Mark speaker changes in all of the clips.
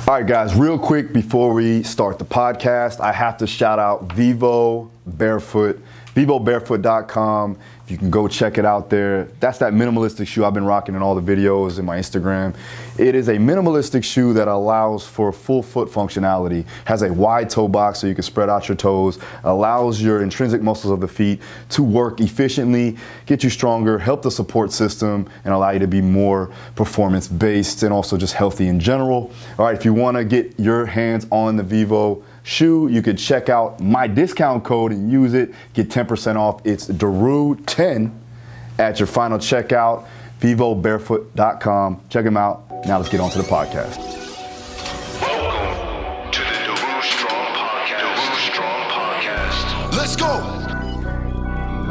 Speaker 1: All right, guys, real quick before we start the podcast, I have to shout out Vivo Barefoot, vivobarefoot.com. You can go check it out there. That's that minimalistic shoe I've been rocking in all the videos in my Instagram. It is a minimalistic shoe that allows for full foot functionality, has a wide toe box so you can spread out your toes, allows your intrinsic muscles of the feet to work efficiently, get you stronger, help the support system, and allow you to be more performance-based and also just healthy in general. All right, if you want to get your hands on the Vivo shoe, you can check out my discount code and use it, get 10% off. It's Daru10 at your final checkout, vivobarefoot.com. Check them out. Now let's get on to the podcast.
Speaker 2: Welcome to the Daru Strong Podcast. Daru Strong Podcast.
Speaker 3: Let's go.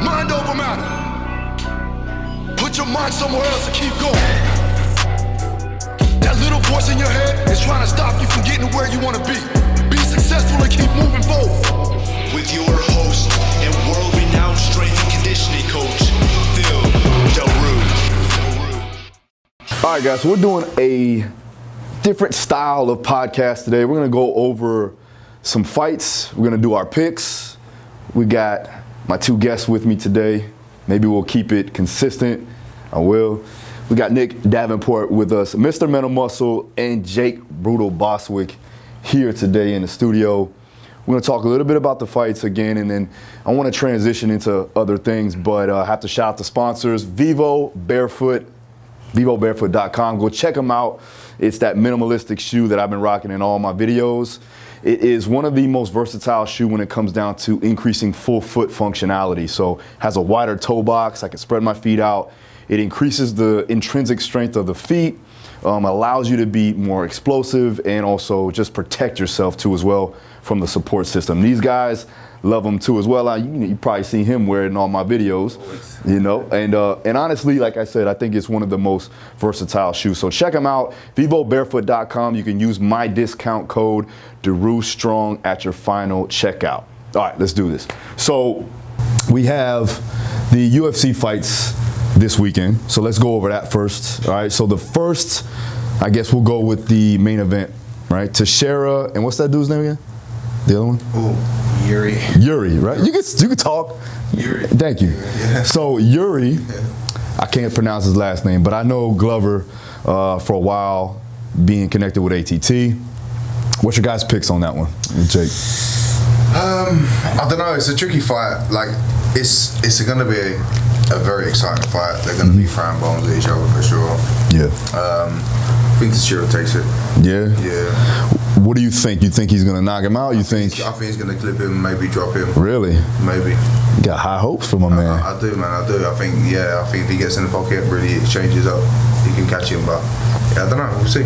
Speaker 3: Mind over matter. Put your mind somewhere else and keep going. That little voice in your head is trying to stop you from getting to where you want to be. Be successful and keep moving forward.
Speaker 2: With your host and world-renowned strength and conditioning coach, Phil Daru.
Speaker 1: All right, guys, so we're doing a different style of podcast today. We're going to go over some fights. We're going to do our picks. We got my two guests with me today. Maybe we'll keep it consistent. I will. We got Nick Davenport with us, Mr. Mental Muscle, and Jake Brutal Boswick here today in the studio. We're going to talk a little bit about the fights again, and then I want to transition into other things, but I have to shout out the sponsors, Vivo Barefoot, vivobarefoot.com. Go check them out. It's that minimalistic shoe that I've been rocking in all my videos. It is one of the most versatile shoe when it comes down to increasing full foot functionality. So has a wider toe box. I can spread my feet out. It increases the intrinsic strength of the feet, allows you to be more explosive and also just protect yourself too as well from the support system. These guys love them too as well. You probably see him wear it in all my videos, you know. And honestly, like I said, I think it's one of the most versatile shoes. So check them out, vivobarefoot.com. You can use my discount code Daru Strong at your final checkout. All right, let's do this. So we have the UFC fights this weekend. So let's go over that first. All right, so the first, I guess we'll go with the main event, right? Teixeira, and what's that dude's name again? The other one?
Speaker 4: Oh, Yuri.
Speaker 1: Yuri, right? You can talk.
Speaker 4: Yuri.
Speaker 1: Thank you.
Speaker 4: Yeah.
Speaker 1: So Yuri, I can't pronounce his last name, but I know Glover for a while, being connected with ATT. What's your guys' picks on that one, Jake?
Speaker 4: I don't know. It's a tricky fight. Like, it's going to be a very exciting fight. They're going to be throwing bombs at each other for sure.
Speaker 1: Yeah.
Speaker 4: I think Teixeira takes it.
Speaker 1: Yeah?
Speaker 4: Yeah.
Speaker 1: What do you think? You think he's going to knock him out? I think
Speaker 4: he's going to clip him, maybe drop him.
Speaker 1: Really?
Speaker 4: Maybe.
Speaker 1: You got high hopes for my man.
Speaker 4: I do, man. I do. I think if he gets in the pocket, really exchanges up, he can catch him. But yeah, I don't know. We'll see.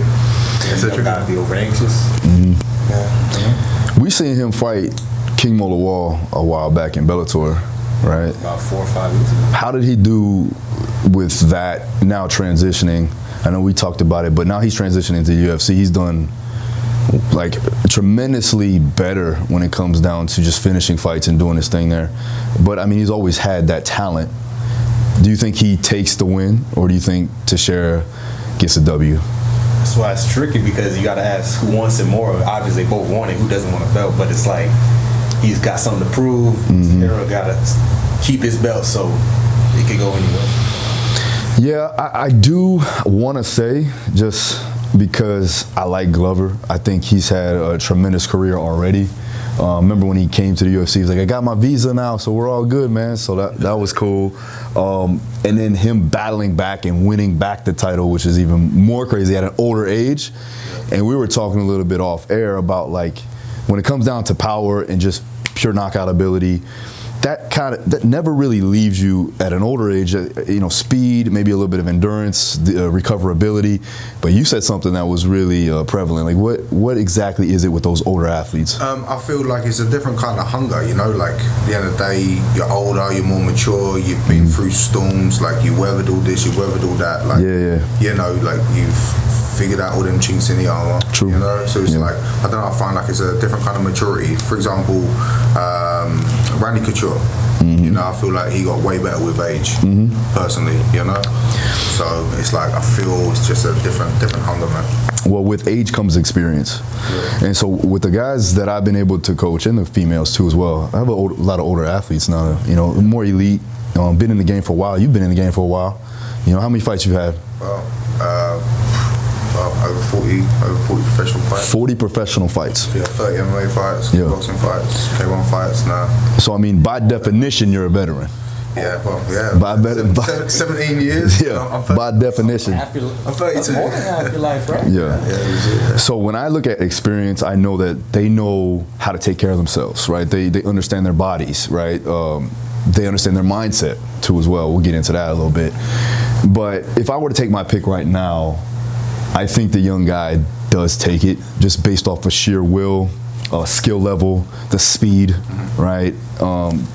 Speaker 5: It's a gotta be over anxious.
Speaker 4: Yeah.
Speaker 1: We seen him fight King Mo Lawal a while back in Bellator, right?
Speaker 5: About 4 or 5 weeks ago.
Speaker 1: How did he do with that now transitioning? I know we talked about it, but now he's transitioning to the UFC. He's done like tremendously better when it comes down to just finishing fights and doing his thing there. But I mean, he's always had that talent. Do you think he takes the win, or do you think Teixeira gets a W?
Speaker 5: That's why it's tricky, because you gotta ask who wants it more. Obviously, they both want it. Who doesn't want a belt? But it's like he's got something to prove. Teixeira gotta keep his belt, so it could go anywhere.
Speaker 1: Yeah, I do want to say, just because I like Glover, I think he's had a tremendous career already. Remember when he came to the UFC, he was like, I got my visa now, so we're all good, man. So that was cool. And then him battling back and winning back the title, which is even more crazy at an older age. And we were talking a little bit off air about, like, when it comes down to power and just pure knockout ability, that never really leaves you at an older age. You know, speed, maybe a little bit of endurance, recoverability. But you said something that was really prevalent. Like, what exactly is it with those older athletes?
Speaker 4: I feel like it's a different kind of hunger. You know, like at the end of the day, you're older, you're more mature, you've been through storms. Like, you weathered all this, you weathered all that. Like, you know, like you've figured out all them chinks in the armor.
Speaker 1: True.
Speaker 4: You know, so it's like, I don't know, I find like it's a different kind of maturity. For example, Randy Couture. You know, I feel like he got way better with age, personally, you know? So it's like, I feel it's just a different hunger, man.
Speaker 1: Well, with age comes experience. Yeah. And so with the guys that I've been able to coach, and the females too as well, I have a lot of older athletes now, you know, more elite, been in the game for a while. You've been in the game for a while. You know, how many fights you had?
Speaker 4: Well, over 40 professional fights.
Speaker 1: 40 professional fights.
Speaker 4: Yeah, 30 MMA fights, boxing fights, K1 fights now.
Speaker 1: So, I mean, by definition, you're a veteran.
Speaker 4: Yeah, well, yeah.
Speaker 1: By
Speaker 4: 17 years.
Speaker 1: Yeah, by definition.
Speaker 4: I'm 32.
Speaker 5: More than half your life, right?
Speaker 1: Yeah. So when I look at experience, I know that they know how to take care of themselves, right? They understand their bodies, right? They understand their mindset too as well. We'll get into that a little bit. But if I were to take my pick right now, I think the young guy does take it just based off of sheer will, skill level, the speed, right?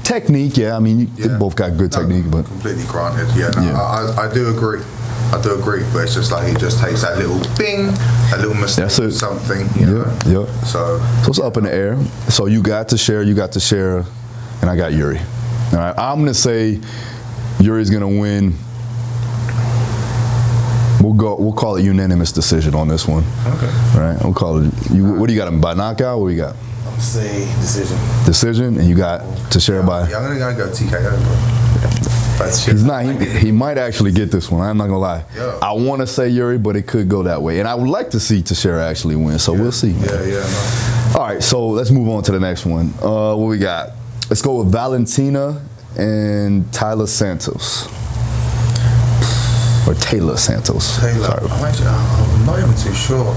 Speaker 1: Technique, yeah. I mean, they both got good technique, but
Speaker 4: completely granted. Yeah, no, I do agree. I do agree, but it's just like he just takes that little bing, that little mistake, something. You know?
Speaker 1: Yeah.
Speaker 4: So
Speaker 1: it's up in the air. So you got to share, and I got Yuri. All right, I'm gonna say Yuri's gonna win. We'll call it unanimous decision on this one.
Speaker 4: Okay.
Speaker 1: All right, we'll call it. What do you got? By knockout? What do you got?
Speaker 5: I'm say decision.
Speaker 1: Decision, and you got to share by.
Speaker 4: Yeah, I'm gonna go TKO.
Speaker 1: He's not. He might actually get this one. I'm not gonna lie.
Speaker 4: Yeah.
Speaker 1: I want to say Yuri, but it could go that way, and I would like to see Teixeira actually win. So we'll see.
Speaker 4: Yeah. No.
Speaker 1: All right, so let's move on to the next one. What we got? Let's go with Valentina and Tyler Santos. Or Taylor Santos.
Speaker 4: Sorry. I'm not even too sure.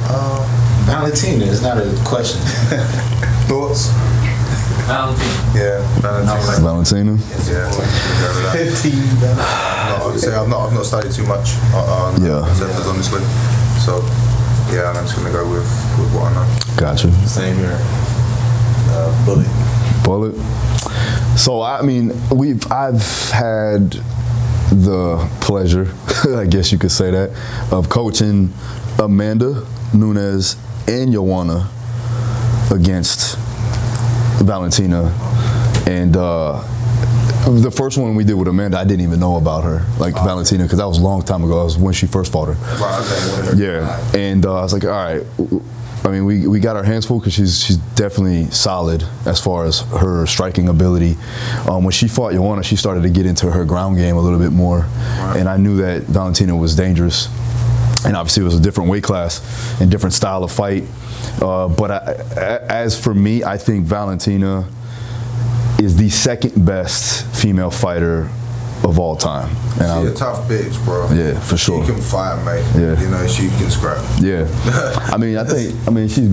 Speaker 5: Valentina is not a question.
Speaker 4: Thoughts?
Speaker 5: Valentina.
Speaker 4: Yeah,
Speaker 1: Valentina.
Speaker 4: Yeah. I've not studied too much on Santos, honestly. So yeah, I'm just gonna go with what I know.
Speaker 1: Gotcha.
Speaker 5: Same here.
Speaker 1: Bullet. So I mean, I've had the pleasure, I guess you could say that, of coaching Amanda Nunes and Joanna against Valentina, and the first one we did with Amanda, I didn't even know about her, like Valentina, because that was a long time ago. That was when she first fought her. Yeah, and I was like, all right. I mean, we got our hands full because she's definitely solid as far as her striking ability. When she fought Joanna, she started to get into her ground game a little bit more, and I knew that Valentina was dangerous. And obviously, it was a different weight class and different style of fight. But as for me, I think Valentina is the second best female fighter of all time. And
Speaker 4: she's a tough bitch, bro.
Speaker 1: Yeah, for sure.
Speaker 4: She can fight, mate.
Speaker 1: Yeah.
Speaker 4: You know, she can scrap.
Speaker 1: Yeah. I mean, she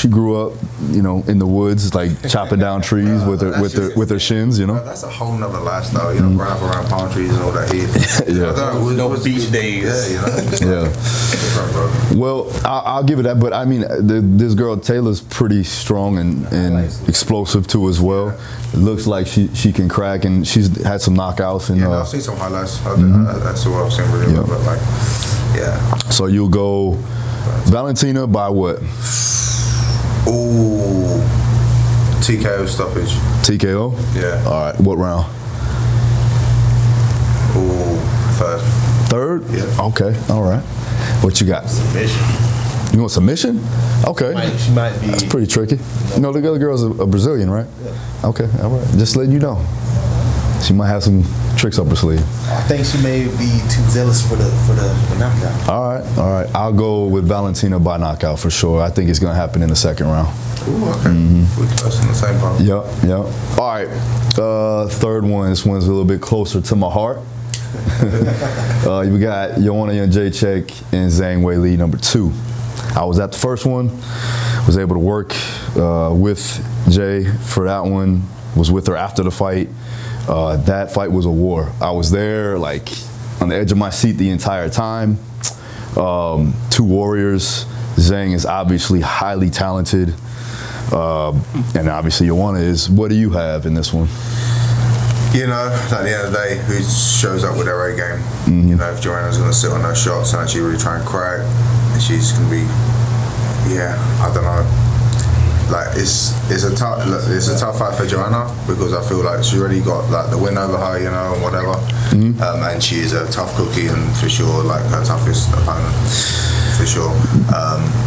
Speaker 1: grew up, you know, in the woods, like chopping down trees with her shins, you know.
Speaker 4: That's a whole nother lifestyle, you know, running up around palm trees and all that heat.
Speaker 5: No beach days.
Speaker 4: Yeah, you know.
Speaker 1: Yeah. Well, I'll give it that, but I mean, this girl Taylor's pretty strong and explosive too as well. It looks like she can crack, and she's had some knockouts. And
Speaker 4: I've seen some highlights. That's what I've seen really well, but like, yeah.
Speaker 1: So you'll go Valentina by what?
Speaker 4: Ooh, TKO stoppage.
Speaker 1: TKO?
Speaker 4: Yeah.
Speaker 1: All right. What round?
Speaker 4: Ooh, third.
Speaker 1: Yeah. Okay. All right. What you got?
Speaker 5: Submission.
Speaker 1: You want submission? Okay.
Speaker 5: She might be.
Speaker 1: That's pretty tricky. You know, the other girl's a Brazilian, right? Yeah. Okay. All right. Just letting you know. She might have some tricks up her sleeve.
Speaker 5: I think she may be too zealous for the knockout.
Speaker 1: All right. I'll go with Valentina by knockout for sure. I think it's going to happen in the second round.
Speaker 4: Ooh, okay. We're close in the same part.
Speaker 1: Yep. All right. Third one. This one's a little bit closer to my heart. We got Joanna Jedrzejczyk and Zhang Weili, number 2. I was at the first one. Was able to work with Jay for that one. Was with her after the fight. That fight was a war. I was there, like, on the edge of my seat the entire time. 2 warriors. Zhang is obviously highly talented. And obviously Joanna is. What do you have in this one?
Speaker 4: You know, at the end of the day, who shows up with their A game? You know, if Joanna's going to sit on her shots and actually really try and crack, and she's going to be, I don't know. like it's a tough fight for Joanna because I feel like she's already got like the win over her, you know, and whatever. And she is a tough cookie and for sure like her toughest opponent. For sure.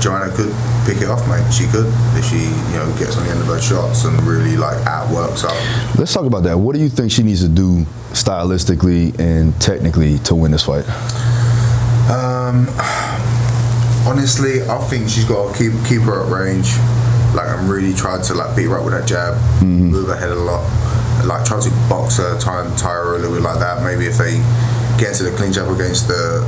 Speaker 4: Joanna could pick it off, mate. She could if she, you know, gets on the end of her shots and really like outworks her.
Speaker 1: Let's talk about that. What do you think she needs to do stylistically and technically to win this fight?
Speaker 4: Honestly, I think she's got to keep her at range. Like, I'm really trying to like beat her up with that jab, move her head a lot, like try to box her, tie her a little bit like that. Maybe if they get to the clinch up against the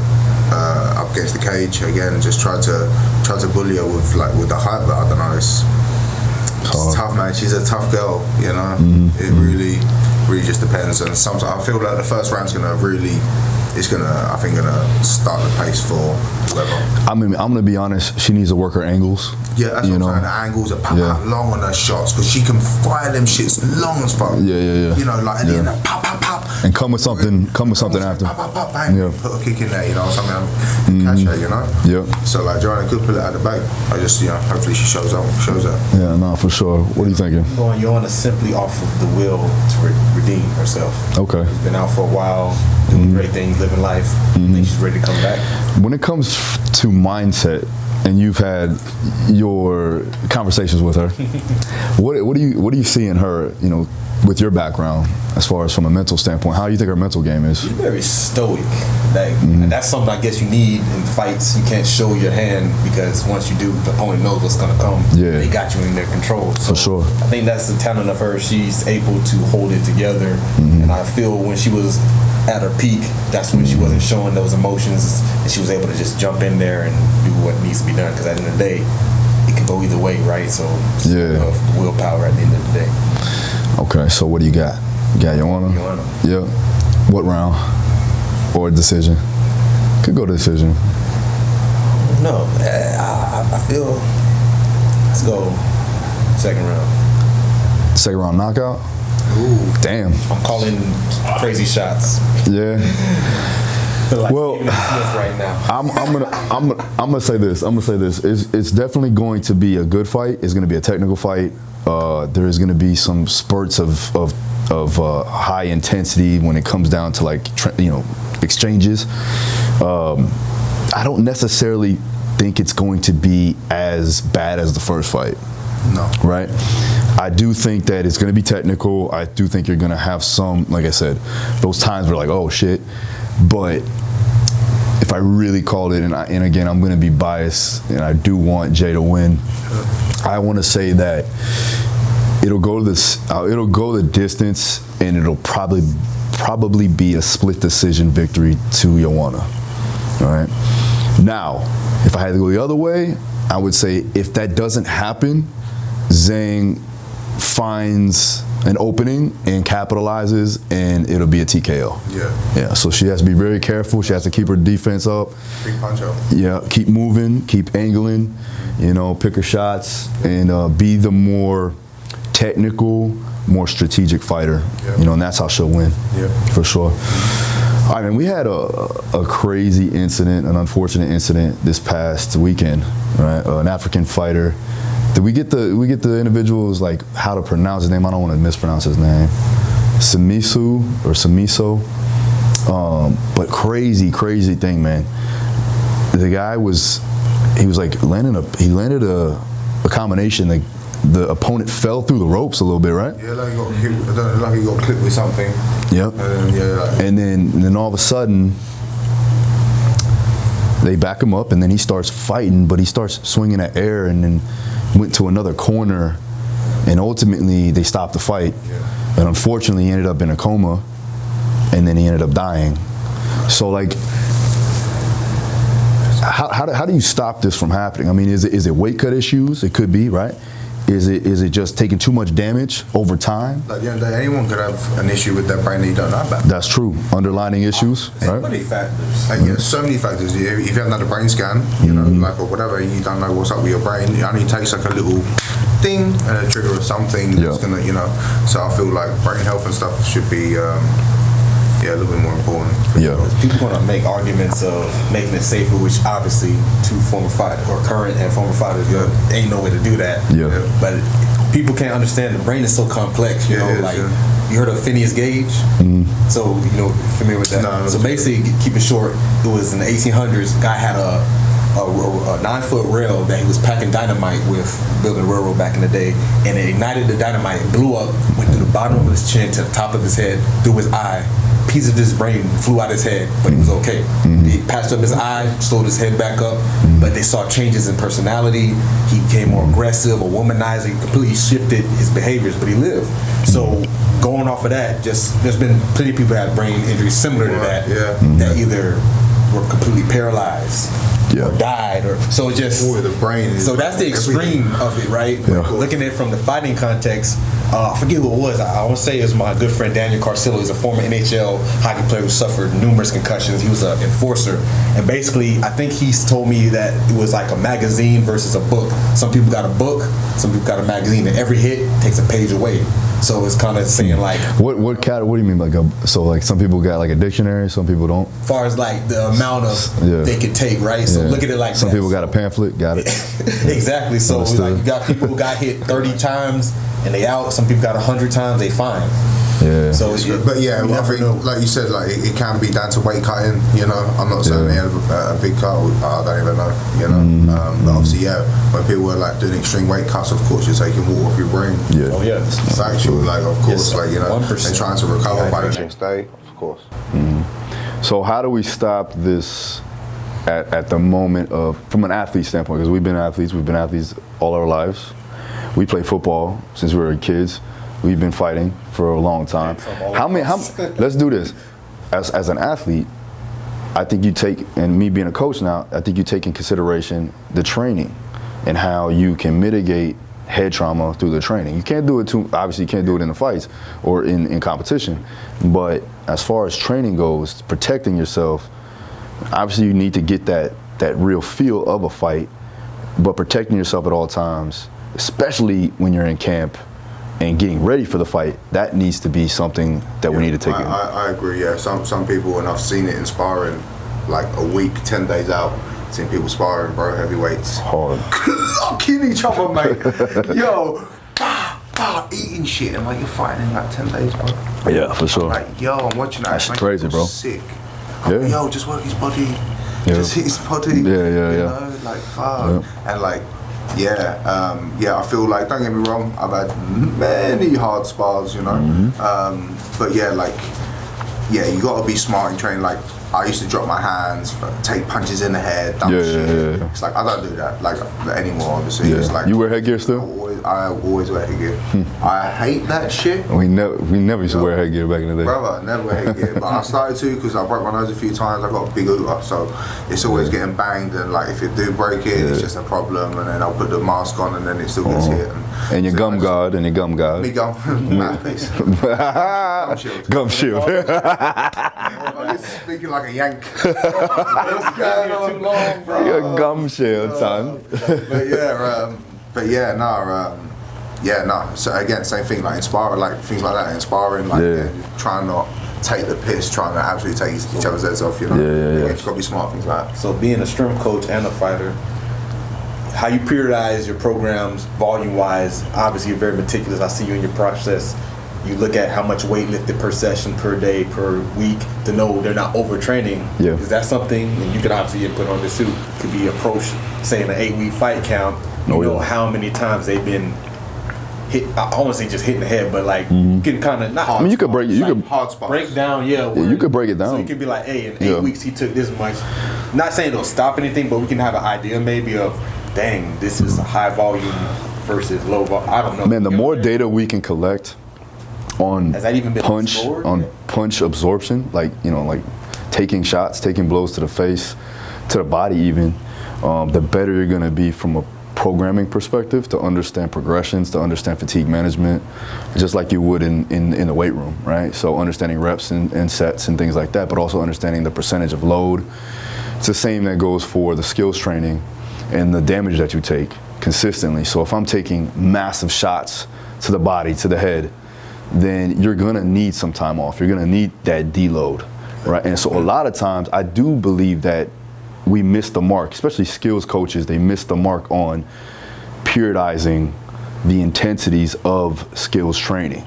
Speaker 4: cage again, just try to bully her with the height. But I don't know, it's tough, man. She's a tough girl, you know. It really just depends. And sometimes I feel like the first round's gonna start the pace for whoever.
Speaker 1: I mean, I'm gonna be honest. She needs to work her angles.
Speaker 4: Yeah, that's what I'm saying. The angles are pop long on her shots because she can fire them shits long as fuck.
Speaker 1: Yeah.
Speaker 4: You know, like at the end, pop.
Speaker 1: And come with something after.
Speaker 4: Pop, bang. Put a kick in there, you know, something catch her, you know.
Speaker 1: Yeah.
Speaker 4: So like Joanna could pull it out the bag. I just, you know, hopefully she shows up.
Speaker 1: Yeah, no, for sure. What are you thinking?
Speaker 5: Joanna simply off of the will to redeem herself.
Speaker 1: Okay.
Speaker 5: She's been out for a while, doing great things, living life. I think she's ready to come back.
Speaker 1: When it comes to mindset, and you've had your conversations with her, what do you see in her, you know, with your background as far as from a mental standpoint? How do you think her mental game is?
Speaker 5: She's very stoic. That's something I guess you need in fights. You can't show your hand because once you do, the opponent knows what's going to come.
Speaker 1: Yeah.
Speaker 5: They got you in their control. So
Speaker 1: for sure.
Speaker 5: I think that's the talent of her. She's able to hold it together. And I feel when she was at her peak, that's when she wasn't showing those emotions, and she was able to just jump in there and do what needs to be done. Because at the end of the day, it can go either way, right? So willpower at the end of the day.
Speaker 1: Okay, so what do you got? You got Joanna? Yeah. What round? Or decision? Could go to decision.
Speaker 5: No, I feel. Let's go second round.
Speaker 1: Second round knockout?
Speaker 4: Ooh.
Speaker 1: Damn.
Speaker 5: I'm calling crazy shots.
Speaker 1: Yeah.
Speaker 5: Like
Speaker 1: well,
Speaker 5: right now.
Speaker 1: I'm gonna say this. It's definitely going to be a good fight. It's gonna be a technical fight. There is gonna be some spurts of high intensity when it comes down to like exchanges. I don't necessarily think it's going to be as bad as the first fight.
Speaker 4: No.
Speaker 1: Right? I do think that it's going to be technical. I do think you're going to have some, like I said, those times where like, oh shit. But if I really called it, and again, I'm going to be biased, and I do want Jay to win. I want to say that it'll go the distance, and it'll probably be a split decision victory to Joanna. All right. Now, if I had to go the other way, I would say if that doesn't happen, Zhang finds an opening and capitalizes, and it'll be a TKO. Yeah. So she has to be very careful. She has to keep her defense up.
Speaker 4: Big punch out.
Speaker 1: Yeah. Keep moving. Keep angling. Pick her shots, and be the more technical, more strategic fighter. Yeah. And that's how she'll win. Yeah. For sure. All right, man. We had a crazy incident, an unfortunate incident this past weekend. Right, an African fighter. Did we get the individuals like how to pronounce his name? I don't want to mispronounce his name. Samiso. But crazy thing, man. The guy he landed a combination. Like the opponent fell through the ropes a little bit, right?
Speaker 4: Yeah, like he got clipped with something.
Speaker 1: Yep. And then all of a sudden, they back him up, and then he starts fighting, but he starts swinging at air, and then went to another corner, and ultimately they stopped the fight. Yeah. And unfortunately, he ended up in a coma, and then he ended up dying. So like, how do you stop this from happening? I mean, is it weight cut issues? It could be, right? Is it just taking too much damage over time?
Speaker 4: At the end of the day, anyone could have an issue with their brain that you don't know about.
Speaker 1: That's true. Underlying issues, right?
Speaker 5: So many factors.
Speaker 4: Yeah, so many factors. If you haven't had a brain scan, or whatever, you don't know what's up with your brain. It only takes like a little ding and a trigger of something that's gonna, So I feel like brain health and stuff should be, a little bit more important.
Speaker 1: Yeah.
Speaker 5: People want to make arguments of making it safer, which obviously two former fighters or current and former fighters, ain't no way to do that.
Speaker 1: Yeah.
Speaker 5: But people can't understand the brain is so complex. You know, like you heard of Phineas Gage. So familiar with that.
Speaker 4: No,
Speaker 5: so basically, keep it short. It was in the 1800s. Guy had a 9-foot rail that he was packing dynamite with, building a railroad back in the day, and it ignited the dynamite, blew up, went through the bottom of his chin to the top of his head, through his eye. Piece of his brain flew out his head, but he was okay. He patched up his eye, slowed his head back up, but they saw changes in personality. He became more aggressive, a womanizer. He completely shifted his behaviors, but he lived. So going off of that, just there's been plenty of people that have brain injuries similar to that, that either were completely paralyzed or died, or so it just
Speaker 4: the brain is
Speaker 5: so that's the extreme of it, right? Looking at it from the fighting context, I forget who it was. I want to say it was my good friend Daniel Carcillo. He's a former NHL hockey player who suffered numerous concussions. He was an enforcer, and basically I think he's told me that it was like a magazine versus a book. Some people got a book, some people got a magazine, and every hit takes a page away. So it's kind of saying like
Speaker 1: what do you mean like so like some people got like a dictionary, some people don't?
Speaker 5: As far as like the amount of they could take, right? So look at it like
Speaker 1: some people got a pamphlet, got it.
Speaker 5: Exactly. So like you got people who got hit 30 times and they out. Some people got 100 times, they fine.
Speaker 1: Yeah.
Speaker 4: So, but I think, like you said, like it can be down to weight cutting. I'm not saying they had a big cut. I don't even know. But obviously, when people were like doing extreme weight cuts, of course, you're taking water off your brain.
Speaker 1: Yeah.
Speaker 5: Oh yeah.
Speaker 4: It's actually like, of course, like 1%. They're trying to recover by the next day, of course.
Speaker 1: So how do we stop this at the moment of, from an athlete standpoint? Because we've been athletes all our lives. We play football since we were kids. We've been fighting for a long time. Let's do this. As an athlete, I think you take, and me being a coach now, I think you take in consideration the training and how you can mitigate head trauma through the training. You can't do it obviously you can't do it in the fights or in competition. But as far as training goes, protecting yourself, obviously you need to get that real feel of a fight, but protecting yourself at all times, especially when you're in camp and getting ready for the fight, that needs to be something that we need to take in.
Speaker 4: I agree, Some people, and I've seen it in sparring, like a week, 10 days out, seen people sparring, bro, heavyweights.
Speaker 1: Hard.
Speaker 4: Knocking each other, mate. Yo, eating shit, and like you're fighting in like 10 days, bro.
Speaker 1: Yeah, for sure.
Speaker 4: I'm like, I'm watching that.
Speaker 1: That's crazy, bro.
Speaker 4: Sick.
Speaker 1: Yeah.
Speaker 4: Just work his body. Just hit his body.
Speaker 1: Yeah.
Speaker 4: Like, fuck. Yeah. And like, I feel like, don't get me wrong, I've had many hard spars, but you gotta be smart in training. Like, I used to drop my hands, take punches in the head, dumb shit. It's like, I don't do that like anymore, obviously. It's like,
Speaker 1: you wear headgear still?
Speaker 4: I always wear headgear. I hate that shit.
Speaker 1: We never used to wear headgear back in the day.
Speaker 4: Brother, never wear headgear. But I started to because I broke my nose a few times. I got a big ooter, so it's always getting banged. And like, if you do break it, it's just a problem. And then I'll put the mask on, and then it still gets hit.
Speaker 1: And your gum guard,
Speaker 4: Me gum, mouthpiece.
Speaker 1: Gum shield.
Speaker 4: I'm speaking like a Yank. What's going on? Too long, bro.
Speaker 1: Your gum shield, son.
Speaker 4: So again, same thing, like inspiring, like things like that, inspiring, like trying not take the piss, trying to absolutely take each other's heads off, You've got to be smart, things like that.
Speaker 5: So being a strength coach and a fighter, how you periodize your programs volume-wise, obviously you're very meticulous. I see you in your process. You look at how much weight lifted per session, per day, per week, to know they're not overtraining.
Speaker 1: Yeah.
Speaker 5: Is that something, and you could obviously input on this too, could be approached, say in an 8-week fight count, you know how many times they've been hit, I don't want to say just hitting the head, but like you can kind of not.
Speaker 1: I mean, you could break it. You could
Speaker 4: hard spots.
Speaker 5: Break down,
Speaker 1: you could break it down.
Speaker 5: So you could be like, hey, in 8 weeks he took this much. Not saying it'll stop anything, but we can have an idea maybe of, dang, this is a high volume versus low volume. I don't know.
Speaker 1: Man, the more data we can collect on
Speaker 5: has that even been
Speaker 1: punch absorption, like taking shots, taking blows to the face, to the body even, the better you're gonna be from a programming perspective, to understand progressions, to understand fatigue management, just like you would in the weight room, right? So understanding reps and sets and things like that, but also understanding the percentage of load. It's the same that goes for the skills training and the damage that you take consistently. So if I'm taking massive shots to the body, to the head, then you're gonna need some time off. You're gonna need that deload, right? And so a lot of times I do believe that we miss the mark, especially skills coaches, they miss the mark on periodizing the intensities of skills training,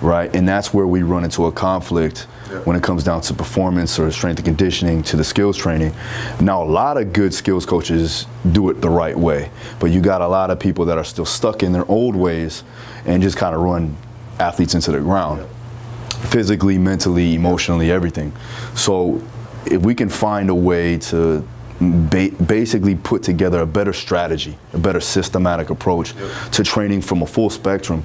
Speaker 1: right? And that's where we run into a conflict when it comes down to performance or strength and conditioning to the skills training. Now, a lot of good skills coaches do it the right way, but you got a lot of people that are still stuck in their old ways and just kind of run athletes into the ground, physically, mentally, emotionally, everything. So if we can find a way to basically put together a better strategy, a better systematic approach to training from a full spectrum,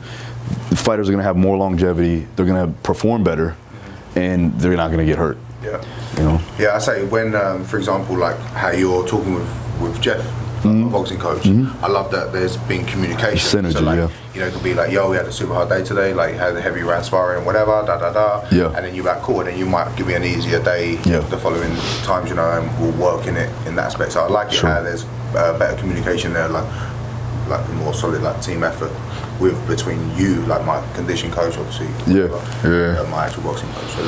Speaker 1: the fighters are going to have more longevity, they're going to perform better, and they're not going to get hurt.
Speaker 4: Yeah.
Speaker 1: You know?
Speaker 4: Yeah, I say when, for example, like how you're talking with Jeff, a boxing coach, I love that there's been communication.
Speaker 1: Synergy,
Speaker 4: so like, you know, it could be like, yo, we had a super hard day today, like had a heavy round sparring, whatever,
Speaker 1: Yeah.
Speaker 4: and then you're back cool, and then you might give me an easier day the following times, you know, and we'll work in it in that aspect. So I like it how there's better communication there, like a more solid like team effort between you, like my condition coach, obviously, my actual boxing coach. So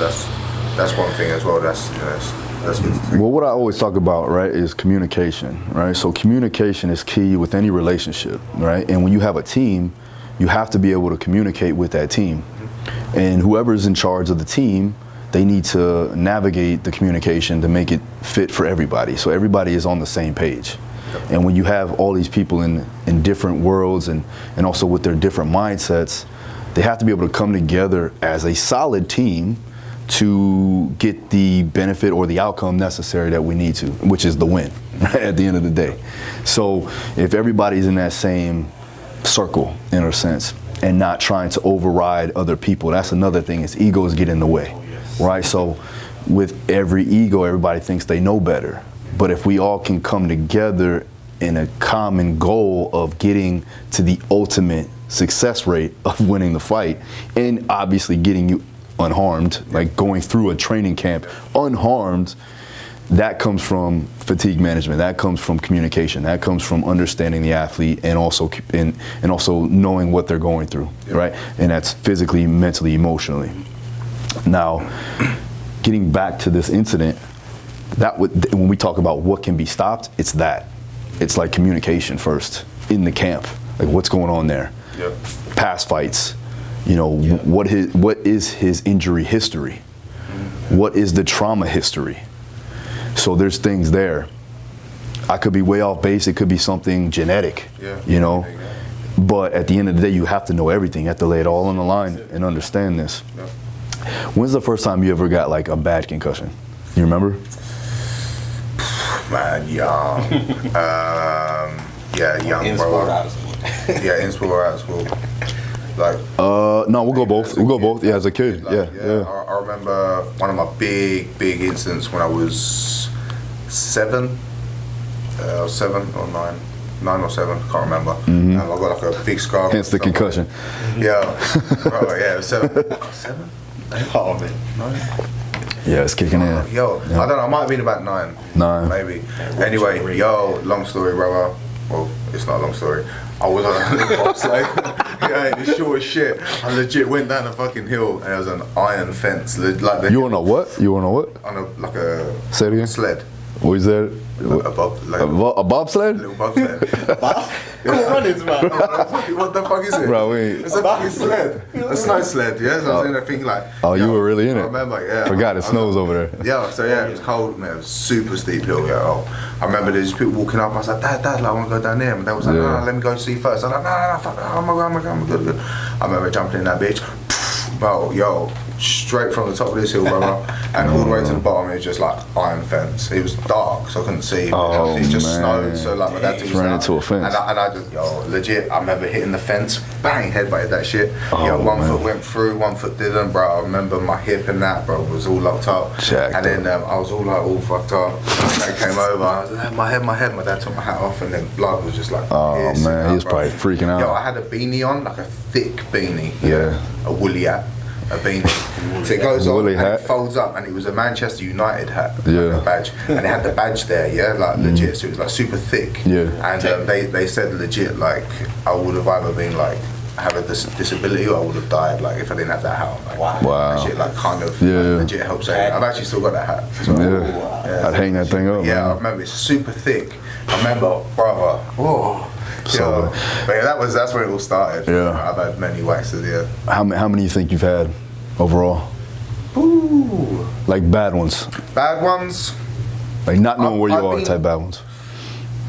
Speaker 4: that's one thing as well. That's good.
Speaker 1: Well, what I always talk about, right, is communication, right? So communication is key with any relationship, right? And when you have a team, you have to be able to communicate with that team. And whoever's in charge of the team, they need to navigate the communication to make it fit for everybody. So everybody is on the same page. And when you have all these people in different worlds and also with their different mindsets, they have to be able to come together as a solid team to get the benefit or the outcome necessary that we need to, which is the win, right, at the end of the day. So if everybody's in that same circle, in a sense, and not trying to override other people, that's another thing, is egos get in the way, right? So with every ego, everybody thinks they know better. But if we all can come together in a common goal of getting to the ultimate success rate of winning the fight, and obviously getting you unharmed, like going through a training camp unharmed, that comes from fatigue management, that comes from communication, that comes from understanding the athlete and also knowing what they're going through, right? And that's physically, mentally, emotionally. Now, getting back to this incident, when we talk about what can be stopped, it's that. It's like communication first in the camp, like what's going on there, past fights. You know, what is his injury history? What is the trauma history? So there's things there. I could be way off base. It could be something genetic, you know. But at the end of the day, you have to know everything. You have to lay it all on the line and understand this. When's the first time you ever got like a bad concussion? You remember?
Speaker 4: Man, young. Young,
Speaker 5: in
Speaker 4: bro.
Speaker 5: sport, out of sport.
Speaker 4: In sport or out of school. Like,
Speaker 1: no, we'll go both. We'll go both. Yeah, as a kid.
Speaker 4: Like, I remember one of my big incidents when I was 7 or 9 or 7, can't remember. I got like a big scar.
Speaker 1: Hence the concussion.
Speaker 4: Yeah, bro, it was 7. 7?
Speaker 5: Oh man.
Speaker 1: Yeah, it's kicking in.
Speaker 4: I don't know, I might have been about 9. Maybe. Anyway, long story, brother. Well, it's not a long story. I was on a little bobsleigh. It's short as shit. I legit went down a fucking hill and there was an iron fence. Like
Speaker 1: you on a what?
Speaker 4: On a
Speaker 1: Say it again.
Speaker 4: Sled.
Speaker 1: What is that?
Speaker 4: A
Speaker 1: bobsled?
Speaker 4: A little bobsled. What the fuck is it?
Speaker 1: Bro,
Speaker 4: it's a fucking sled. A snow sled, yeah? So I was in there thinking like...
Speaker 1: Oh, you were really in it?
Speaker 4: I remember, yeah.
Speaker 1: Forgot it snows over there.
Speaker 4: Yeah, so it was cold, man. It was super steep hill, I remember there's people walking up. I was like, Dad, like, I want to go down there. And Dad was like, no, let me go see first. I'm like, no, fuck that. I'm good. I remember jumping in that bitch. Bro, straight from the top of this hill, brother, and all the way to the bottom, it was just like iron fence. It was dark, so I couldn't see. It just snowed, so like my dad took
Speaker 1: ran into a fence.
Speaker 4: And I just, legit, I remember hitting the fence, bang, headbutted that shit. One foot went through, one foot didn't, bro. I remember my hip and that, bro, was all locked up. And then I was all fucked up. Dad came over, I was like, my head. My dad took my hat off, and then blood was just like,
Speaker 1: oh man, he was probably freaking out.
Speaker 4: I had a beanie on, like a thick beanie. A woolly hat. A beanie. So it goes on and it folds up, and it was a Manchester United hat, like a badge, and it had the badge there, like legit. So it was like super thick. And they said legit, like I would have either been like have a disability, I would have died. Like if I didn't have that hat. Like,
Speaker 1: wow.
Speaker 4: That shit, like kind of legit helps. I've actually still got that hat. So,
Speaker 1: I'd hang that thing up.
Speaker 4: Yeah, I remember it's super thick. I remember, brother. So, but yeah, that's where it all started.
Speaker 1: Yeah,
Speaker 4: I've had many waxes. Yeah.
Speaker 1: How many you think you've had overall?
Speaker 4: Ooh.
Speaker 1: Like bad ones.
Speaker 4: Bad ones.
Speaker 1: Like not knowing where you are, type bad ones.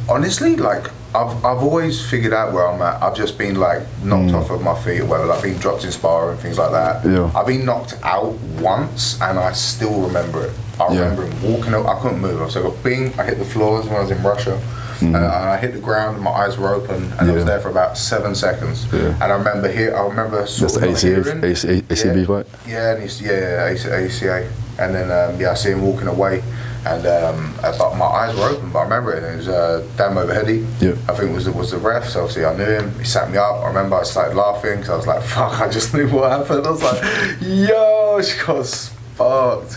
Speaker 4: Honestly, like I've always figured out where I'm at. I've just been like knocked off of my feet or whatever. Like been dropped in sparring and things like that. Yeah. I've been knocked out once and I still remember it. I remember walking up. I couldn't move. So I hit the floors when I was in Russia. And I hit the ground and my eyes were open and I was there for about 7 seconds. Yeah. And I remember sort of hearing.
Speaker 1: ACB fight?
Speaker 4: Yeah, ACA. And then I see him walking away and I thought my eyes were open, but I remember it. And it was Dan Overheady. Yeah. I think it was the ref, so obviously I knew him. He sat me up. I remember I started laughing because I was like, fuck, I just knew what happened. I was like, yo, she got fucked.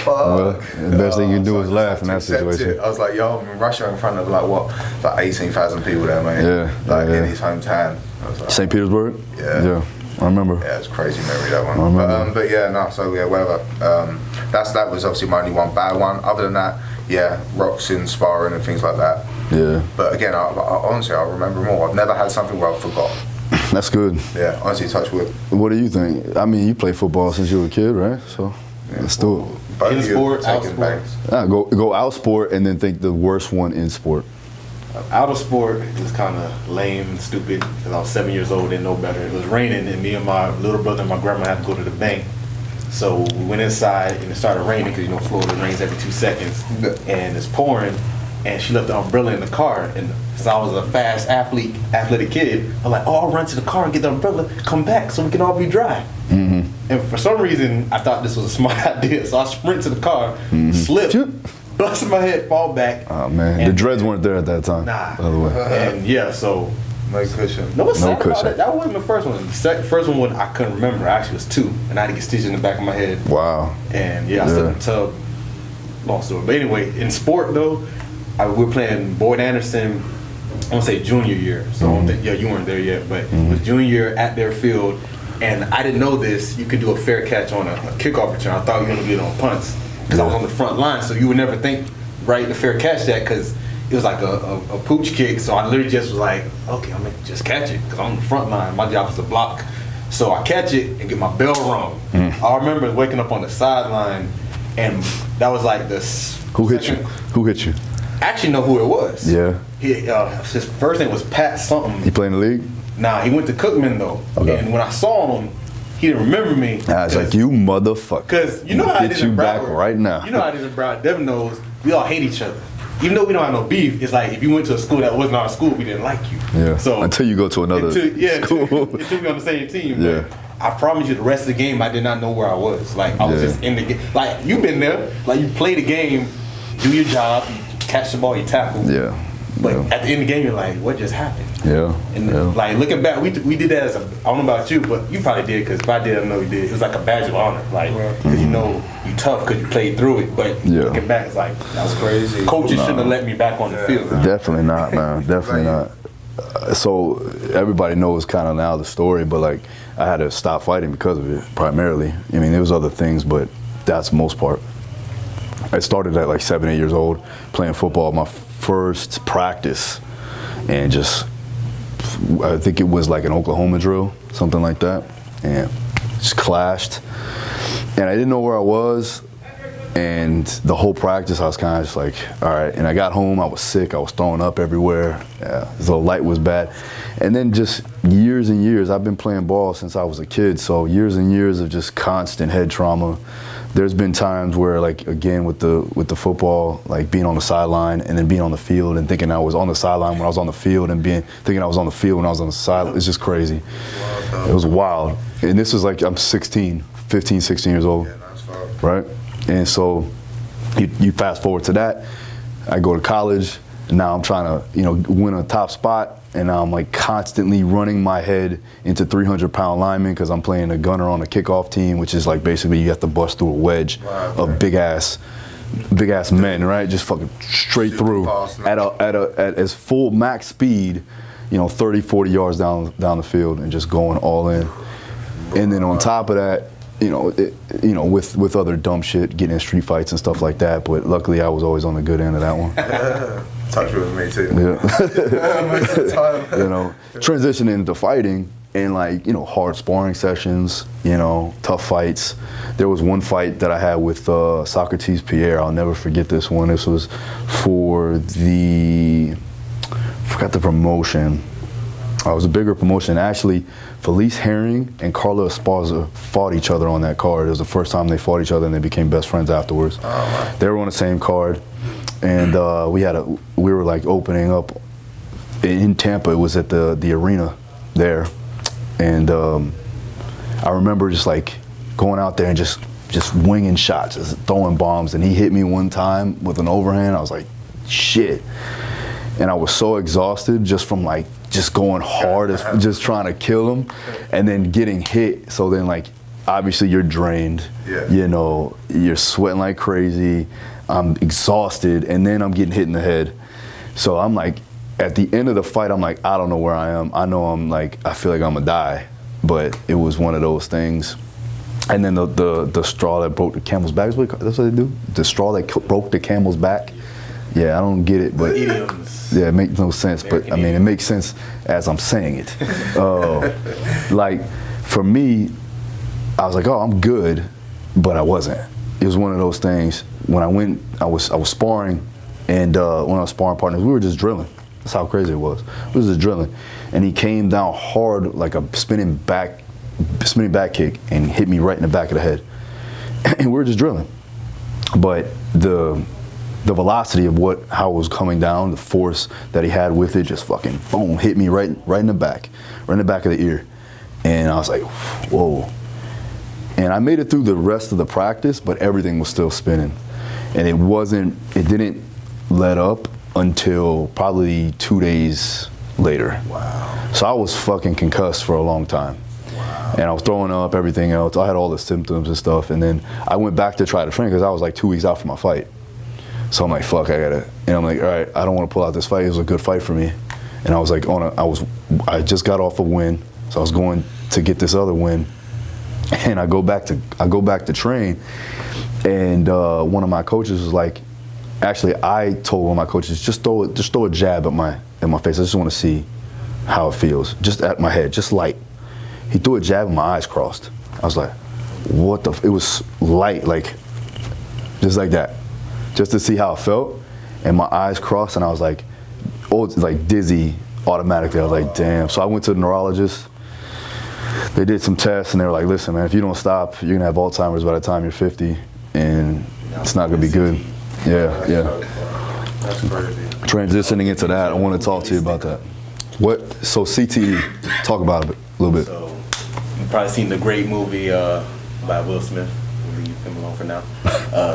Speaker 1: Well, the best thing you can do is laugh in that situation.
Speaker 4: I was like, yo, I'm in Russia in front of like 18,000 people there, mate. Yeah. In his hometown. Like,
Speaker 1: St. Petersburg?
Speaker 4: Yeah.
Speaker 1: I remember.
Speaker 4: Yeah, it's crazy memory, that one. But yeah, no, so yeah, whatever. That was obviously my only one bad one. Other than that, yeah, rocks in sparring and things like that. Yeah. But again, I honestly, I remember more. I've never had something where I forgot.
Speaker 1: That's good.
Speaker 4: Yeah, honestly, touch wood.
Speaker 1: What do you think? I mean, you played football since you were a kid, right? So let's do it.
Speaker 5: In sport, out sport.
Speaker 1: Go out sport and then think the worst one in sport.
Speaker 5: Out of sport, it was kind of lame and stupid because I was 7 years old, didn't know better. It was raining and me and my little brother and my grandma had to go to the bank. So we went inside and it started raining because Florida rains every 2 seconds. And it's pouring and she left the umbrella in the car. And so I was a fast athletic kid. I'm like, I'll run to the car and get the umbrella, come back so we can all be dry. And for some reason, I thought this was a smart idea. So I sprint to the car, slip, bust my head, fall back.
Speaker 1: Oh man, the dreads weren't there at that time.
Speaker 5: Nah.
Speaker 1: By the way.
Speaker 5: And yeah, so
Speaker 4: no cushion.
Speaker 5: No cushion. That wasn't the first one. The first one I couldn't remember. Actually, was 2, and I had to get stitches in the back of my head.
Speaker 1: Wow.
Speaker 5: And I slept in the tub. Long story. But anyway, in sport though, we were playing Boyd Anderson. I want to say junior year. So I don't think, you weren't there yet, but it was junior year at their field. And I didn't know this. You could do a fair catch on a kickoff return. I thought you were going to get it on punts because I was on the front line. So you would never think, right, to fair catch that because it was like a pooch kick. So I literally just was like, okay, I'm going to just catch it because I'm on the front line. My job is to block. So I catch it and get my bell rung. I remember waking up on the sideline and that was like this.
Speaker 1: Who hit you?
Speaker 5: I actually know who it was.
Speaker 1: Yeah.
Speaker 5: His first name was Pat something.
Speaker 1: He played in the league?
Speaker 5: Nah, he went to Cookman though. Okay. And when I saw him, he didn't remember me.
Speaker 1: I was like, you motherfucker.
Speaker 5: Because you know how it is in Broward.
Speaker 1: Back right now.
Speaker 5: You know how it is in Broward. Devin knows we all hate each other. Even though we don't have no beef, it's like if you went to a school that wasn't our school, we didn't like you. Yeah. So
Speaker 1: until you go to another school.
Speaker 5: Until we on the same team. Yeah. But I promise you, the rest of the game, I did not know where I was. Like I was just in the game. Like you've been there. Like you play the game, do your job, you catch the ball, you tackle. Yeah. But at the end of the game, you're like, what just happened? Yeah. And like looking back, we did that as I don't know about you, but you probably did because if I did, I know you did. It was like a badge of honor, like because you tough because you played through it. But looking back, it's like that was crazy. Coaches shouldn't have let me back on the field.
Speaker 1: Definitely not, man. Definitely not. So everybody knows kind of now the story, but like I had to stop fighting because of it primarily. I mean, there was other things, but that's the most part. I started at like 7, 8 years old playing football. My first practice, and I think it was like an Oklahoma drill, something like that, and just clashed. And I didn't know where I was, and the whole practice I was kind of just like, all right. And I got home, I was sick, I was throwing up everywhere. The light was bad. And then just years and years, I've been playing ball since I was a kid, so years and years of just constant head trauma. There's been times where, like, again, with the football, like being on the sideline and then being on the field and thinking I was on the sideline when I was on the field and thinking I was on the field when I was on the sideline. It's just crazy. It was wild. And this was like, I'm 15, 16 years old, right? And so you fast forward to that, I go to college, and now I'm trying to, win a top spot. And now I'm like constantly running my head into 300-pound linemen because I'm playing a gunner on a kickoff team, which is like basically you have to bust through a wedge of big ass men, right? Just fucking straight through at as full max speed. 30, 40 yards down the field and just going all in. And then on top of that, with other dumb shit, getting in street fights and stuff like that. But luckily, I was always on the good end of that one.
Speaker 4: Touch with me too.
Speaker 1: Yeah. Transitioning into fighting and hard sparring sessions, tough fights. There was one fight that I had with Socrates Pierre. I'll never forget this one. This was for I forgot the promotion. It was a bigger promotion. Actually, Felice Herring and Carla Esparza fought each other on that card. It was the first time they fought each other, and they became best friends afterwards. Oh, wow. They were on the same card, and we were opening up in Tampa. It was at the arena there, and I remember just going out there and just winging shots, just throwing bombs, and he hit me one time with an overhand. I was like, shit. And I was so exhausted just from just going hard, just trying to kill him, and then getting hit. So then obviously you're drained, you're sweating like crazy, I'm exhausted, and then I'm getting hit in the head. So I'm at the end of the fight, I'm I don't know where I am. I know I feel like I'm gonna die, but it was one of those things. And then the straw that broke the camel's back, that's what they do? The straw that broke the camel's back? Yeah, I don't get it, but yeah, it makes no sense. But I mean, it makes sense as I'm saying it. For me, I was oh, I'm good, but I wasn't. It was one of those things. When I went, I was sparring, and one of our sparring partners, we were just drilling. That's how crazy it was. We was just drilling, and he came down hard like a spinning back kick and hit me right in the back of the head. And we were just drilling, but the velocity of how it was coming down, the force that he had with it, just fucking boom, hit me right in the back of the ear. And I was like, whoa. And I made it through the rest of the practice, but everything was still spinning. And it didn't let up until probably 2 days later. Wow. So I was fucking concussed for a long time. Wow. And I was throwing up, everything else. I had all the symptoms and stuff. And then I went back to try to train because I was 2 weeks out from my fight. So I'm fuck, I gotta, and I'm all right, I don't want to pull out this fight. It was a good fight for me. And I was I just got off a win, so I was going to get this other win. And I go back to train, and one of my coaches was actually I told one of my coaches, just throw a jab at my face. I just want to see how it feels, just at my head, just light. He threw a jab and my eyes crossed. I was like, what the, it was light, just like that. Just to see how it felt, and my eyes crossed, and I was dizzy automatically. I was damn. So I went to the neurologist. They did some tests, and they were listen, man, if you don't stop, you're gonna have Alzheimer's by the time you're 50, and it's not gonna be good. Yeah.
Speaker 4: That's crazy.
Speaker 1: Transitioning into that, I want to talk to you about that. So CTE, talk about it a little bit.
Speaker 5: So you've probably seen the great movie by Will Smith. Leave him alone for now.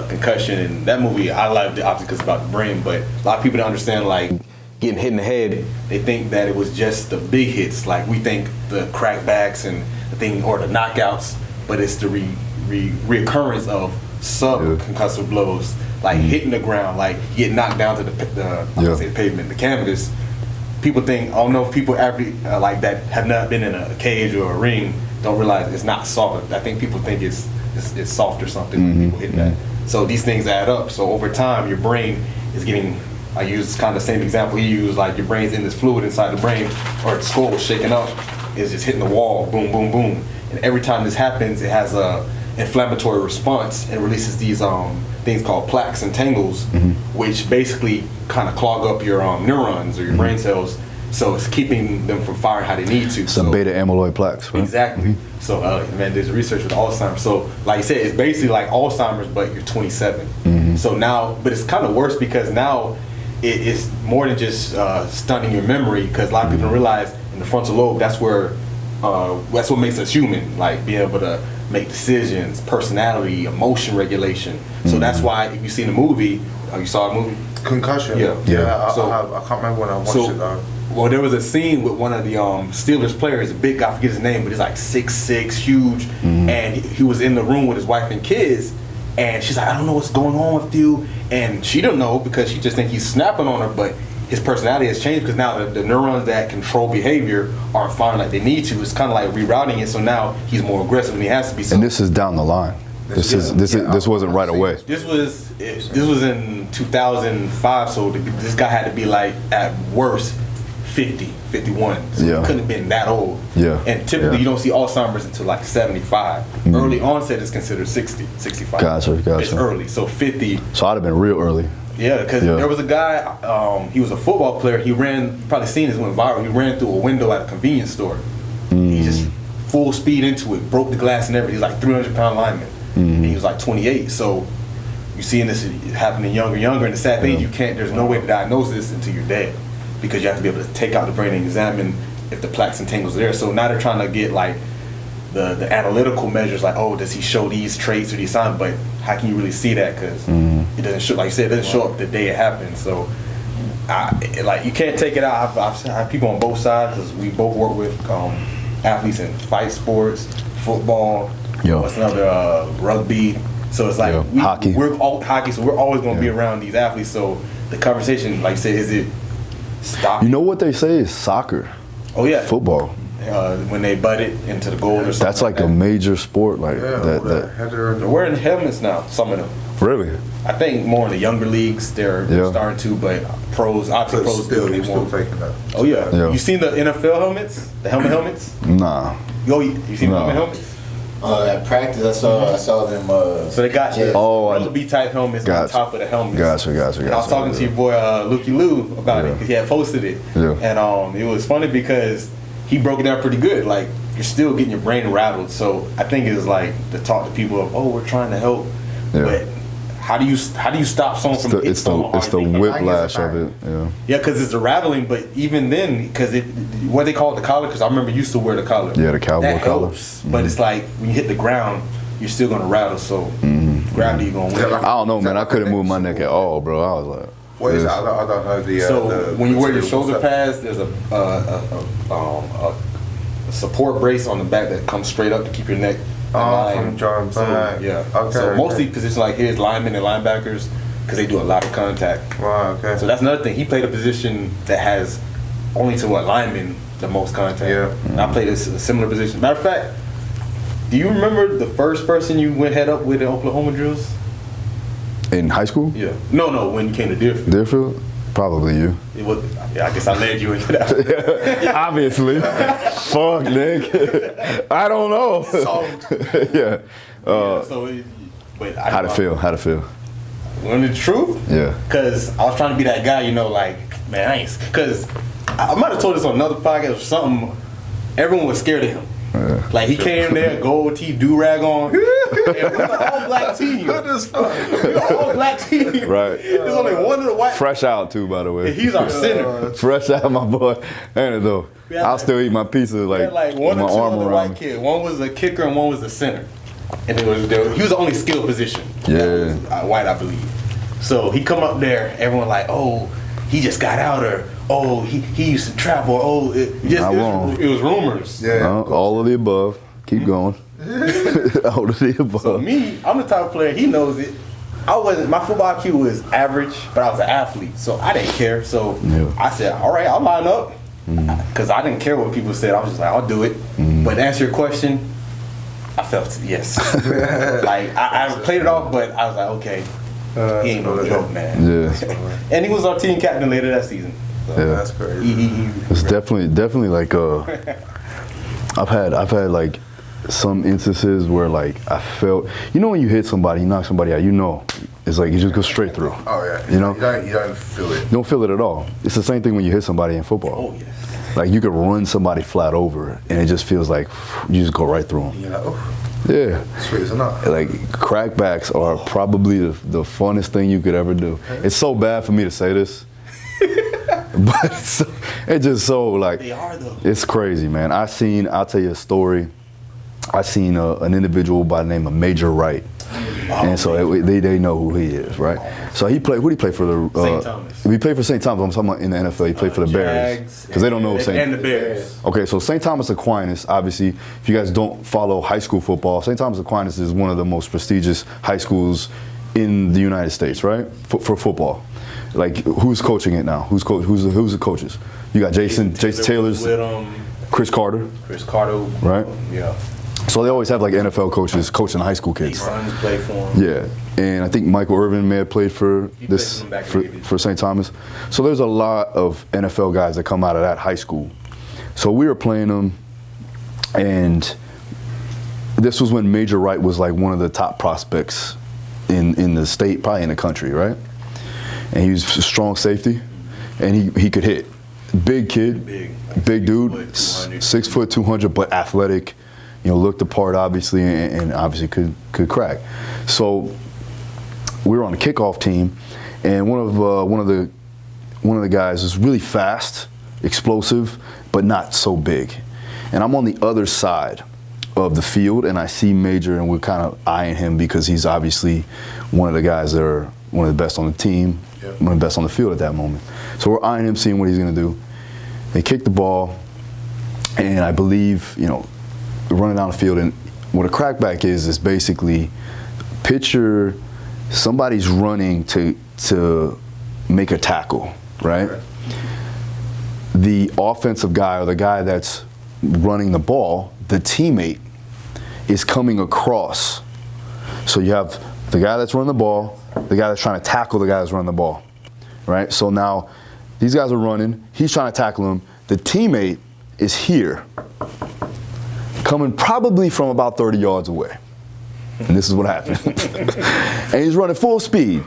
Speaker 5: Concussion, and that movie I loved it obviously because it's about the brain, but a lot of people don't understand getting hit in the head. They think that it was just the big hits, we think the crackbacks and the thing or the knockouts, but it's the reoccurrence of sub-concussive blows, hitting the ground, getting knocked down to the pavement, the canvas. People think, I don't know if people that have not been in a cage or a ring don't realize it's not soft. I think people think it's soft or something when people hit that. So these things add up. So over time, your brain is getting, I use kind of the same example he used, your brain's in this fluid inside the brain, or the skull is shaking up, it's just hitting the wall, boom, boom, boom. And every time this happens, it has a inflammatory response and releases these things called plaques and tangles, which basically kind of clog up your neurons or your brain cells. So it's keeping them from firing how they need to.
Speaker 1: Some beta amyloid plaques, right?
Speaker 5: Exactly. So, there's research with Alzheimer's. So, like you said, it's basically like Alzheimer's, but you're 27. So now, but it's kind of worse because now it's more than just stunning your memory, because a lot of people don't realize in the frontal lobe, that's what makes us human, being able to make decisions, personality, emotion regulation. So that's why if you see the movie, you saw a movie?
Speaker 4: Concussion. Yeah. I can't remember when I watched it though.
Speaker 5: Well, there was a scene with one of the Steelers players, a big guy, I forget his name, but he's 6'6", huge, and he was in the room with his wife and kids, and she's like, I don't know what's going on with you, and she don't know because she just think he's snapping on her, but his personality has changed because now the neurons that control behavior aren't firing like they need to. It's kind of like rerouting it, so now he's more aggressive than he has to be. So
Speaker 1: And this is down the line. This wasn't right away.
Speaker 5: This was in 2005, so this guy had to be like at worst 50, 51. So he couldn't have been that old.
Speaker 1: Yeah.
Speaker 5: And typically you don't see Alzheimer's until like 75. Early onset is considered 60, 65.
Speaker 1: Gotcha.
Speaker 5: It's early, so 50.
Speaker 1: So I'd have been real early.
Speaker 5: Yeah, because there was a guy, he was a football player. He ran, you've probably seen this, went viral. He ran through a window at a convenience store. He just full speed into it, broke the glass and everything. He's like 300-pound lineman. And he was like 28. So you're seeing this happening younger. And the sad thing is there's no way to diagnose this until you're dead, because you have to be able to take out the brain and examine if the plaques and tangles are there. So now they're trying to get like the analytical measures, like, oh, does he show these traits or these signs? But how can you really see that? Because it doesn't show, like you said, it doesn't show up the day it happened. So you can't take it out. I have people on both sides, because we both work with athletes in fight sports, football, what's another, rugby. So it's like
Speaker 1: hockey.
Speaker 5: We're all hockey, so we're always going to be around these athletes. So the conversation, like you said, is it stop?
Speaker 1: You know what they say is soccer.
Speaker 5: Oh yeah,
Speaker 1: football.
Speaker 5: When they butt it into the goal or something.
Speaker 1: That's like a major sport, like that.
Speaker 5: They're wearing helmets now. Some of them.
Speaker 1: Really?
Speaker 5: I think more in the younger leagues they're starting to, but pros, obviously pros
Speaker 4: still
Speaker 5: won't.
Speaker 4: taking that.
Speaker 5: Oh yeah. You seen the NFL helmets? The helmets?
Speaker 1: Nah.
Speaker 5: You seen the helmet helmets?
Speaker 6: At practice, I saw them.
Speaker 5: So they got rugby type helmets on top of the helmets.
Speaker 1: Gotcha.
Speaker 5: And I was talking to your boy Lukey Lou about it, because he had posted it, and it was funny because he broke it down pretty good. Like, you're still getting your brain rattled. So I think it's like to talk to people of, we're trying to help, but how do you stop someone from hitting someone?
Speaker 1: It's the whiplash of it.
Speaker 5: Yeah, because it's the rattling. But even then, because what they call it, the collar, because I remember you used to wear the collar.
Speaker 1: Yeah, the cowboy
Speaker 5: that
Speaker 1: collar.
Speaker 5: Helps, but it's like when you hit the ground, you're still gonna rattle. So gravity gonna win.
Speaker 1: I don't know, man. I couldn't move my neck at all, bro. I was like,
Speaker 4: what is that? I don't know the.
Speaker 5: So when you wear your shoulder pads, there's a support brace on the back that comes straight up to keep your neck.
Speaker 4: From drawing back.
Speaker 5: So mostly positions like his, linemen and linebackers, because they do a lot of contact.
Speaker 4: Wow. Okay.
Speaker 5: So that's another thing. He played a position that has only to linemen the most contact. And I played a similar position. Matter of fact, do you remember the first person you went head up with in Oklahoma drills?
Speaker 1: in high school?
Speaker 5: Yeah. No, when you came to Deerfield.
Speaker 1: Deerfield? Probably you.
Speaker 5: It was, I guess I led you into that.
Speaker 1: Obviously. Fuck, Nick. I don't know. Yeah. How'd it feel?
Speaker 5: When the truth?
Speaker 1: Yeah.
Speaker 5: Because I was trying to be that guy, like, man, I ain't. Because I might have told this on another podcast or something. Everyone was scared of him. Yeah. Like, he came there, gold tee, do-rag on. And we're an all-black team. We're an all-black team.
Speaker 1: Right.
Speaker 5: There's only one of the white.
Speaker 1: Fresh out, too, by the way.
Speaker 5: And he's our center.
Speaker 1: Fresh out, my boy. Ain't it, though? I'll still eat my pizza, like
Speaker 5: one
Speaker 1: with my
Speaker 5: or two
Speaker 1: arm
Speaker 5: other
Speaker 1: around
Speaker 5: white kids. One was a kicker and one was the center. And he was the only skilled position.
Speaker 1: Yeah.
Speaker 5: White, I believe. So he come up there, everyone like, oh, he just got out, or oh, he used to trap, or oh, it was rumors.
Speaker 1: Yeah. All of the above. Keep going. All of the above.
Speaker 5: So me, I'm the type of player, he knows it. My football IQ was average, but I was an athlete, so I didn't care. So I said, all right, I'll line up. Because I didn't care what people said. I was just like, I'll do it. But to answer your question, I felt yes. Like, I played it off, but I was like, okay, he ain't no joke, man.
Speaker 1: Yeah.
Speaker 5: And he was our team captain later that season. So
Speaker 4: that's crazy.
Speaker 1: It's definitely like I've had like some instances where like I felt, when you hit somebody, you knock somebody out, it's like you just go straight through.
Speaker 4: Oh yeah.
Speaker 1: You
Speaker 4: don't feel it.
Speaker 1: You don't feel it at all. It's the same thing when you hit somebody in football.
Speaker 5: Oh yes.
Speaker 1: Like you could run somebody flat over and it just feels like you just go right through them.
Speaker 4: You're like, oh.
Speaker 1: Yeah.
Speaker 4: Sweet as enough.
Speaker 1: Like crackbacks are probably the funnest thing you could ever do. It's so bad for me to say this. But it's just so like,
Speaker 5: they are though.
Speaker 1: It's crazy, man. I'll tell you a story. I seen an individual by the name of Major Wright. And so they know who he is, right? So he played. Who did he play for?
Speaker 5: St. Thomas.
Speaker 1: He played for St. Thomas. I'm talking about in the NFL. He played for the Bears. Because they don't know St.
Speaker 5: And the Bears.
Speaker 1: Okay, so St. Thomas Aquinas, obviously, if you guys don't follow high school football, St. Thomas Aquinas is one of the most prestigious high schools in the United States, right? For football. Like, who's coaching it now? Who's the coaches? You got Jason Taylor's
Speaker 5: with
Speaker 1: Chris Carter. Right?
Speaker 5: Yeah.
Speaker 1: So they always have like NFL coaches coaching high school kids.
Speaker 5: His sons play for him.
Speaker 1: Yeah, and I think Michael Irvin may have played for for St. Thomas. So there's a lot of NFL guys that come out of that high school. So we were playing them, and this was when Major Wright was like one of the top prospects in the state, probably in the country, right? And he was a strong safety, and he could hit. Big kid, big dude, 6 foot 200, but athletic. You know, looked the part obviously, and obviously could crack. So we were on the kickoff team, and one of the guys was really fast, explosive, but not so big. And I'm on the other side of the field, and I see Major, and we're kind of eyeing him because he's obviously one of the guys that are one of the best on the team, one of the best on the field at that moment. So we're eyeing him, seeing what he's going to do. They kick the ball, and I believe, you know, running down the field, and what a crackback is basically, picture somebody's running to make a tackle, right? The offensive guy, or the guy that's running the ball, the teammate is coming across. So you have the guy that's running the ball, the guy that's trying to tackle the guy that's running the ball, right? So now these guys are running, he's trying to tackle him, the teammate is here, coming probably from about 30 yards away. And this is what happened. And he's running full speed.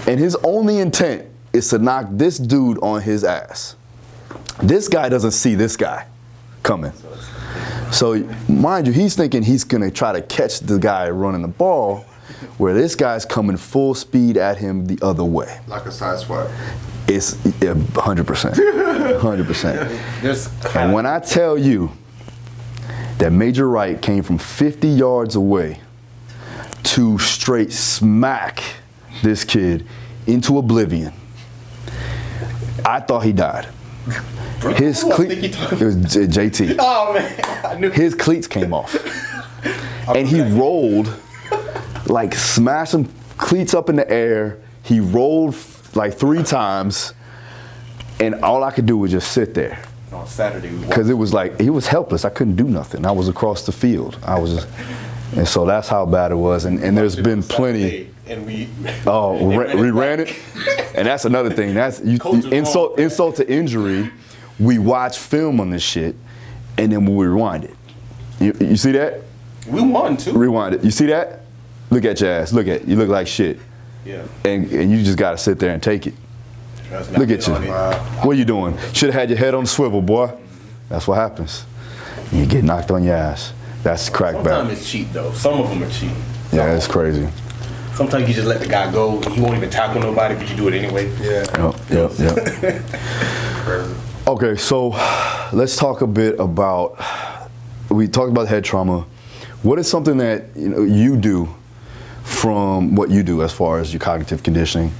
Speaker 1: And his only intent is to knock this dude on his ass. This guy doesn't see this guy coming. So mind you, he's thinking he's gonna try to catch the guy running the ball, where this guy's coming full speed at him the other way.
Speaker 4: Like a side swipe.
Speaker 1: It's 100%. 100%. And when I tell you that Major Wright came from 50 yards away to straight smack this kid into oblivion, I thought he died. His cleats, it was JT.
Speaker 5: Oh man, I knew.
Speaker 1: His cleats came off, and he rolled, like smashed some cleats up in the air. He rolled like 3 times, and all I could do was just sit there.
Speaker 5: On Saturday,
Speaker 1: because it was like he was helpless. I couldn't do nothing. I was across the field. I was just, and so that's how bad it was. And there's been plenty.
Speaker 5: And we
Speaker 1: ran it, and that's another thing. That's insult to injury. We watch film on this shit, and then we rewind it. You see that?
Speaker 5: We won too.
Speaker 1: Rewind it. You see that? Look at your ass. Look at you. Look like shit.
Speaker 5: Yeah.
Speaker 1: And you just gotta sit there and take it. Look at you. What are you doing? Should have had your head on the swivel, boy. That's what happens. You get knocked on your ass. That's crackback.
Speaker 5: Sometimes it's cheap though. Some of them are cheap.
Speaker 1: Yeah, it's crazy.
Speaker 5: Sometimes you just let the guy go. He won't even tackle nobody, but you do it anyway.
Speaker 4: Yeah.
Speaker 1: Yep. Okay, so let's talk a bit about. We talked about head trauma. What is something that you do from what you do as far as your cognitive conditioning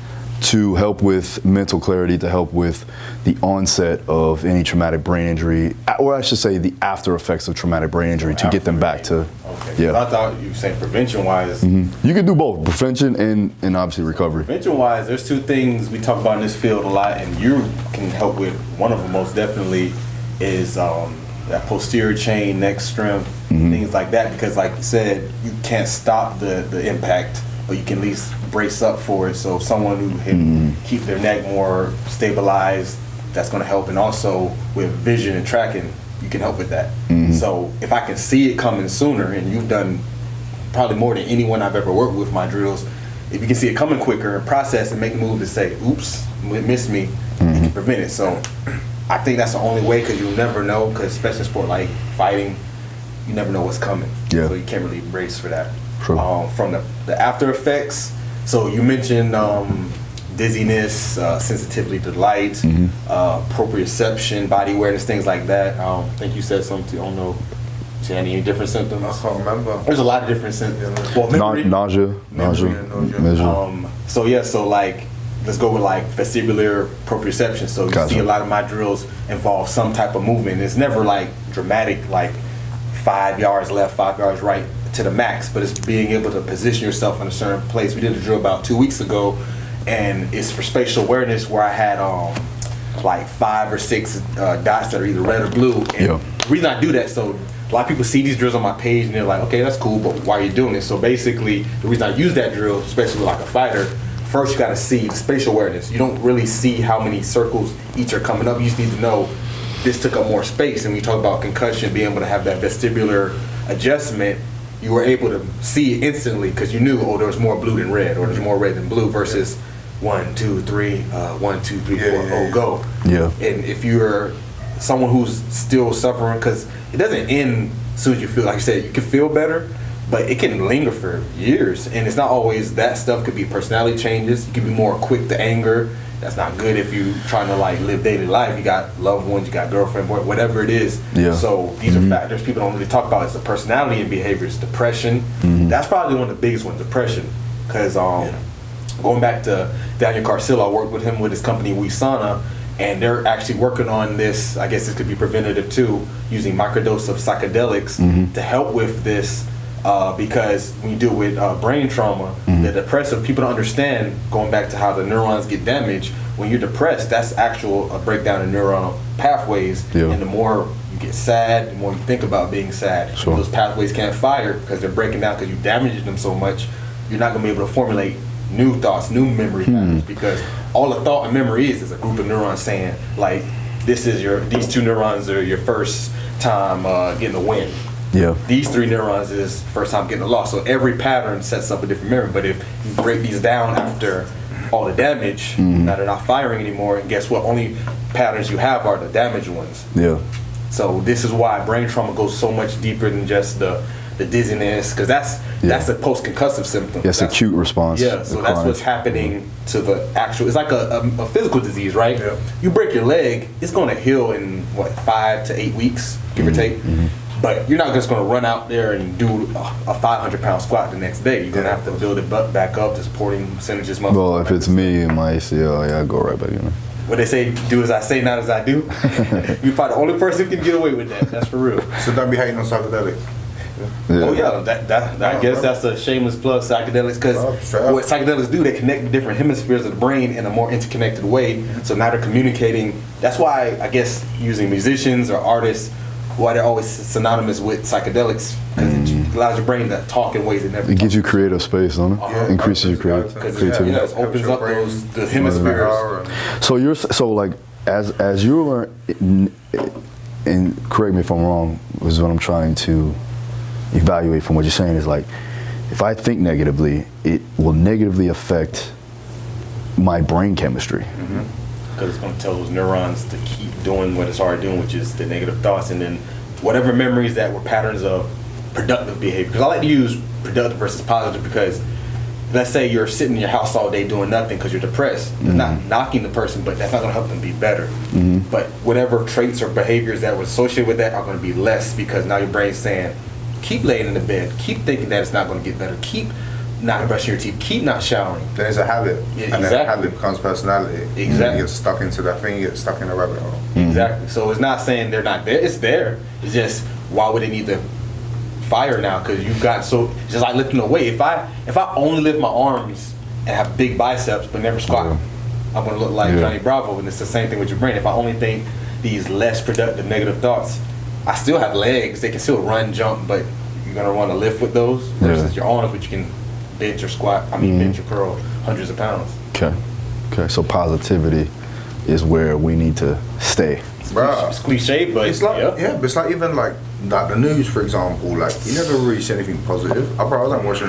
Speaker 1: to help with mental clarity, to help with the onset of any traumatic brain injury, or I should say the after effects of traumatic brain injury, to get them back to,
Speaker 5: okay. Yeah. I thought you were saying prevention-wise.
Speaker 1: Mm-hmm. You can do both, prevention and obviously recovery.
Speaker 5: Prevention-wise, there's 2 things we talk about in this field a lot, and you can help with. One of them most definitely is that posterior chain, neck strength, things like that, because like you said, you can't stop the impact, but you can at least brace up for it. So someone who can keep their neck more stabilized, that's going to help. And also with vision and tracking, you can help with that. So if I can see it coming sooner, and you've done probably more than anyone I've ever worked with my drills, if you can see it coming quicker and process and make a move to say, oops, it missed me, you can prevent it. So I think that's the only way, because you'll never know, because especially in sport like fighting, you never know what's coming. Yeah. So you can't really brace for that.
Speaker 1: True.
Speaker 5: From the after effects, so you mentioned dizziness, sensitivity to light, proprioception, body awareness, things like that. I think you said something, I don't know, any different symptoms?
Speaker 4: I can't remember.
Speaker 5: There's a lot of different symptoms. Well, memory,
Speaker 1: nausea.
Speaker 5: So like, let's go with like vestibular proprioception. So you see a lot of my drills involve some type of movement. It's never like dramatic, like 5 yards left, 5 yards right to the max, but it's being able to position yourself in a certain place. We did a drill about 2 weeks ago, and it's for spatial awareness where I had like 5 or 6 dots that are either red or blue. And the reason I do that, so a lot of people see these drills on my page and they're like, okay, that's cool, but why are you doing this? So basically, the reason I use that drill, especially with like a fighter, first you gotta see the spatial awareness. You don't really see how many circles each are coming up. You just need to know this took up more space. And when you talk about concussion, being able to have that vestibular adjustment, you were able to see it instantly because you knew, oh, there was more blue than red, or there's more red than blue versus 1, 2, 3, 1, 2, 3, 4, go.
Speaker 1: Yeah.
Speaker 5: And if you're someone who's still suffering, because it doesn't end as soon as you feel, like you said, you can feel better, but it can linger for years. And it's not always that stuff. Could be personality changes. You can be more quick to anger. That's not good if you're trying to like live daily life. You got loved ones, you got girlfriend, boy, whatever it is. Yeah. So these are factors people don't really talk about. It's the personality and behaviors. Depression. That's probably one of the biggest ones, depression. Because going back to Daniel Carcillo, I worked with him with his company Wisana, and they're actually working on this. I guess this could be preventative too, using microdose of psychedelics to help with this. Because when you deal with brain trauma, the depressive, people don't understand, going back to how the neurons get damaged. When you're depressed, that's a breakdown in neuronal pathways. And the more you get sad, the more you think about being sad. Those pathways can't fire because they're breaking down because you damaged them so much. You're not going to be able to formulate new thoughts, new memory patterns, because all a thought and memory is a group of neurons saying, like, these 2 neurons are your first time getting a win. These 3 neurons is first time getting a loss. So every pattern sets up a different memory. But if you break these down after all the damage, now they're not firing anymore, and guess what? Only patterns you have are the damaged ones. So this is why brain trauma goes so much deeper than just the dizziness, because that's the post-concussive symptom.
Speaker 1: That's acute response.
Speaker 5: So that's what's happening to the actual. It's like a physical disease, right? You break your leg, it's going to heal in 5 to 8 weeks, give or take. But you're not just going to run out there and do a 500-pound squat the next day. You're going to have to build it back up to supporting percentages.
Speaker 1: Well, if it's me and my ACL, I go right back in there.
Speaker 5: What they say, do as I say, not as I do. You're probably the only person who can get away with that. That's for real.
Speaker 4: So don't be hating on psychedelics.
Speaker 5: Oh yeah, I guess that's a shameless plug, psychedelics, because what psychedelics do, they connect the different hemispheres of the brain in a more interconnected way. So now they're communicating. That's why I guess using musicians or artists, why they're always synonymous with psychedelics, because it allows your brain to talk in ways it never.
Speaker 1: It gives you creative space, don't it? Increases your creativity.
Speaker 5: It opens up the hemispheres.
Speaker 1: So like as you learn, and correct me if I'm wrong, is what I'm trying to evaluate from what you're saying is like, if I think negatively, it will negatively affect my brain chemistry.
Speaker 5: Because it's going to tell those neurons to keep doing what it's already doing, which is the negative thoughts, and then whatever memories that were patterns of productive behavior. Because I like to use productive versus positive, because let's say you're sitting in your house all day doing nothing because you're depressed. It's not knocking the person, but that's not going to help them be better. But whatever traits or behaviors that were associated with that are going to be less, because now your brain's saying, keep laying in the bed, keep thinking that it's not going to get better, keep not brushing your teeth, keep not showering.
Speaker 4: Then it's a habit, and then habit becomes personality. You get stuck into that thing, you get stuck in a rabbit hole.
Speaker 5: Exactly. So it's not saying they're not there, it's there. It's just, why would they need to fire now? Because you've got so, it's just like lifting a weight. If I only lift my arms and have big biceps but never squat, I'm going to look like Johnny Bravo. And it's the same thing with your brain. If I only think these less productive negative thoughts, I still have legs, they can still run, jump, but you're going to want to lift with those versus your arms, which you can bench or squat, bench or curl hundreds of pounds.
Speaker 1: Okay, so positivity is where we need to stay.
Speaker 5: It's cliche, but
Speaker 4: it's like, but it's like even like the news, for example, like you never really see anything positive. I don't watch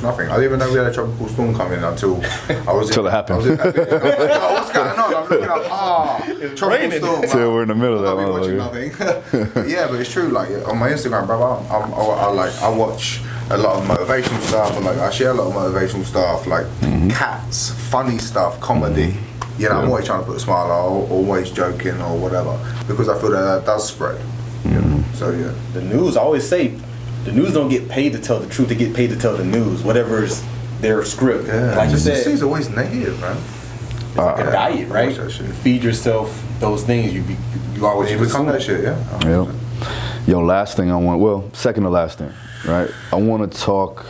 Speaker 4: nothing. I didn't even know we had a tropical storm coming until I was
Speaker 1: until it happened.
Speaker 4: I was what's going on? I'm looking up, tropical storm.
Speaker 1: So we're in the middle of that.
Speaker 4: I'm watching nothing. Yeah, but it's true. Like on my Instagram, bro, I watch a lot of motivational stuff, and like I share a lot of motivational stuff, like cats, funny stuff, comedy. You know, I'm always trying to put a smile on, always joking or whatever, because I feel that does spread. You know? So
Speaker 5: the news, I always say, the news don't get paid to tell the truth; they get paid to tell the news, whatever's their script.
Speaker 4: Like you said, it's always negative, man.
Speaker 5: It's like a diet, right? You feed yourself those things, you always
Speaker 4: become that shit.
Speaker 1: Yo, last thing I want, second to last thing, right? I want to talk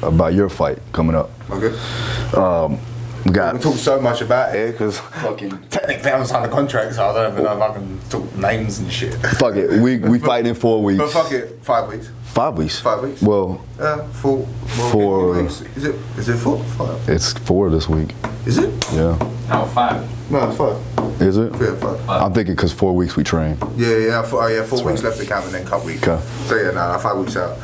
Speaker 1: about your fight coming up.
Speaker 4: Okay.
Speaker 1: We got.
Speaker 4: We talk so much about it because technically I haven't signed a contract, so I don't even know if I can talk names and shit.
Speaker 1: Fuck it. We fight in 4 weeks.
Speaker 4: But fuck it, 5 weeks.
Speaker 1: 5 weeks.
Speaker 4: 5 weeks.
Speaker 1: Well,
Speaker 4: four. Weeks. Is it 4? 5?
Speaker 1: It's 4 this week.
Speaker 4: Is it?
Speaker 1: Yeah.
Speaker 5: No, 5.
Speaker 4: No, it's 5.
Speaker 1: Is it?
Speaker 4: Yeah, 5.
Speaker 1: I'm thinking because 4 weeks we train.
Speaker 4: Yeah. 4 weeks left to count and then cut week.
Speaker 1: Okay.
Speaker 4: So yeah, 5 weeks out.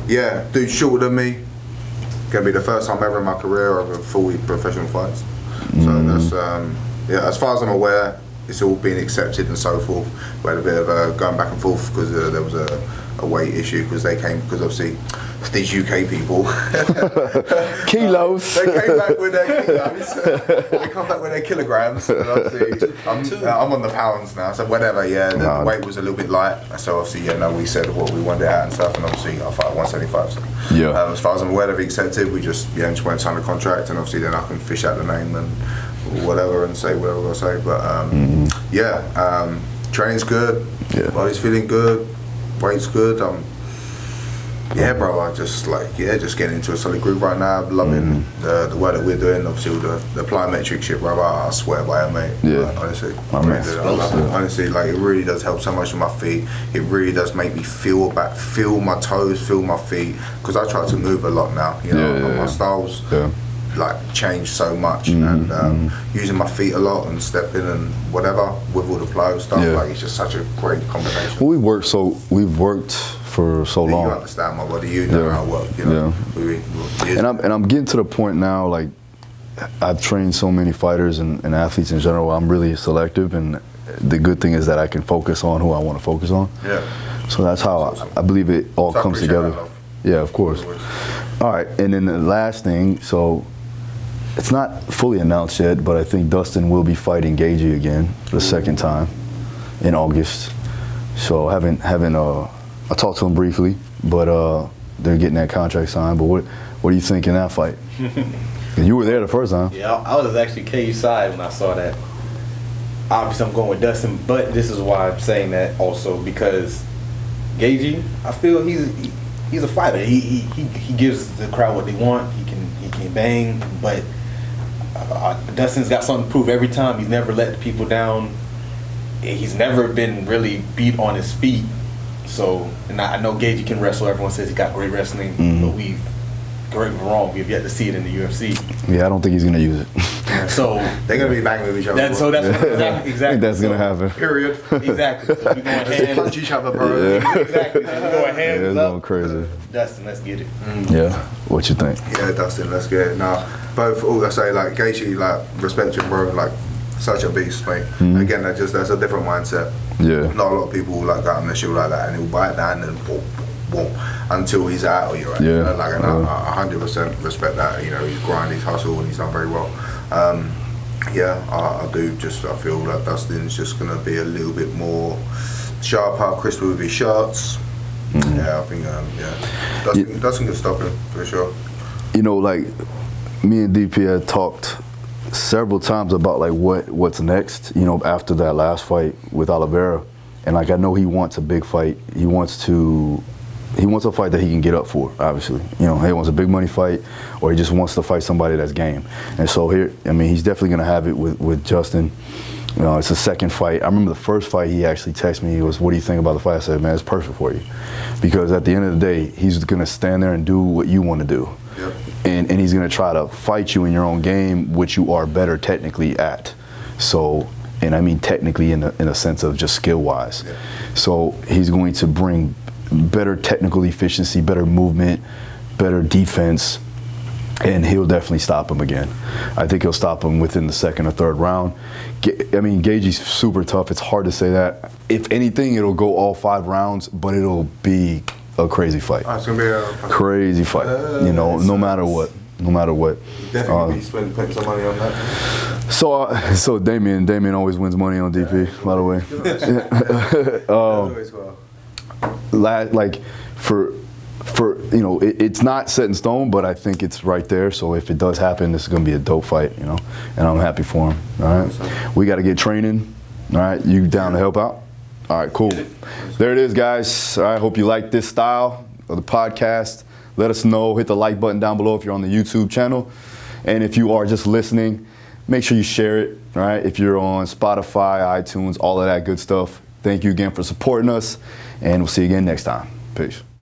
Speaker 4: Yeah, dude, shorter than me. Gonna be the first time ever in my career of a full professional fights. So that's as far as I'm aware, it's all been accepted and so forth. We had a bit of going back and forth because there was a weight issue because obviously these UK people
Speaker 1: Kilos.
Speaker 4: they came back with their kilos. They come back with their kilograms. And obviously, I'm on the pounds now, so whatever. Yeah, the weight was a little bit light, so obviously, we said what we wanted it at and stuff, and obviously I fight 175. So, as far as I'm aware, they've accepted. We just just went and signed a contract, and obviously then I can fish out the name and whatever and say whatever I say. But training's good. Yeah. Body's feeling good. Weight's good. Yeah, bro. I just just getting into a solid groove right now. Loving the work that we're doing. Obviously, the plyometric shit, bro. I swear by it, mate. Yeah. Honestly, I love it. Honestly, it really does help so much with my feet. It really does make me feel my toes, feel my feet. Because I try to move a lot now. My styles. Yeah. Changed so much and using my feet a lot and stepping and whatever with all the plow stuff. It's just such a great combination.
Speaker 1: Well, we've worked for so long.
Speaker 4: You understand my body, you know how I work.
Speaker 1: And I'm getting to the point now. I've trained so many fighters and athletes in general. I'm really selective, and the good thing is that I can focus on who I want to focus on. Yeah. So that's how I believe it all comes together. Yeah, of course. All right, and then the last thing. So. It's not fully announced yet, but I think Dustin will be fighting Gaethje again the second time in August. So I talked to him briefly, but they're getting that contract signed. But what do you think in that fight? You were there the first time.
Speaker 5: Yeah, I was actually cage side when I saw that. Obviously, I'm going with Dustin, but this is why I'm saying that also because Gaethje, I feel he's a fighter. He gives the crowd what they want. He can bang, but. Dustin's got something to prove every time. He's never let the people down. He's never been really beat on his feet. So, and I know Gaethje can wrestle. Everyone says he got great wrestling, but correct me wrong, we've yet to see it in the UFC.
Speaker 1: Yeah, I don't think he's gonna use it.
Speaker 4: So they're gonna be banging with each other.
Speaker 5: So that's exactly.
Speaker 1: I think that's gonna happen.
Speaker 4: Period.
Speaker 5: Exactly. So we're going
Speaker 4: punch each other, bro.
Speaker 5: Exactly. So we're going hands
Speaker 1: it's
Speaker 5: up.
Speaker 1: going crazy.
Speaker 5: Dustin, let's get it.
Speaker 1: Yeah. What you think?
Speaker 4: Yeah, Dustin, let's get it. Now, both. I say Gaethje, respect to him, bro. Such a beast, mate. Again, that's a different mindset. Yeah. Not a lot of people go on the show like that and he'll bite down and boom, until he's out or you're out.
Speaker 1: Yeah.
Speaker 4: I 100% respect that. He's grind, he's hustle, and he's done very well. I do. I feel like Dustin's just gonna be a little bit more sharper, crisper with his shots. Yeah, I think Dustin can stop him for sure.
Speaker 1: Me and DP had talked several times about what's next. After that last fight with Oliveira, and I know he wants a big fight. He wants a fight that he can get up for. Obviously, he wants a big money fight, or he just wants to fight somebody that's game. And so he's definitely gonna have it with Justin. It's the second fight. I remember the first fight he actually texted me. He goes, "What do you think about the fight?" I said, "Man, it's perfect for you," because at the end of the day, he's gonna stand there and do what you want to do. Yep. And he's gonna try to fight you in your own game, which you are better technically at. So, and I mean technically in a sense of just skill wise. Yeah. So he's going to bring better technical efficiency, better movement, better defense, and he'll definitely stop him again. I think he'll stop him within the second or third round. Gaethje's super tough. It's hard to say that. If anything, it'll go all 5 rounds, but it'll be a crazy fight.
Speaker 4: It's gonna be a
Speaker 1: crazy fight. No matter what.
Speaker 4: Definitely be putting some money on that.
Speaker 1: So Damien always wins money on DP, by the way. It's not set in stone, but I think it's right there. So if it does happen, this is gonna be a dope fight, and I'm happy for him. All right, we got to get training. All right, you down to help out? All right, cool. There it is, guys. All right, hope you like this style of the podcast. Let us know. Hit the like button down below if you're on the YouTube channel. And if you are just listening, make sure you share it, all right? If you're on Spotify, iTunes, all of that good stuff. Thank you again for supporting us, and we'll see you again next time. Peace.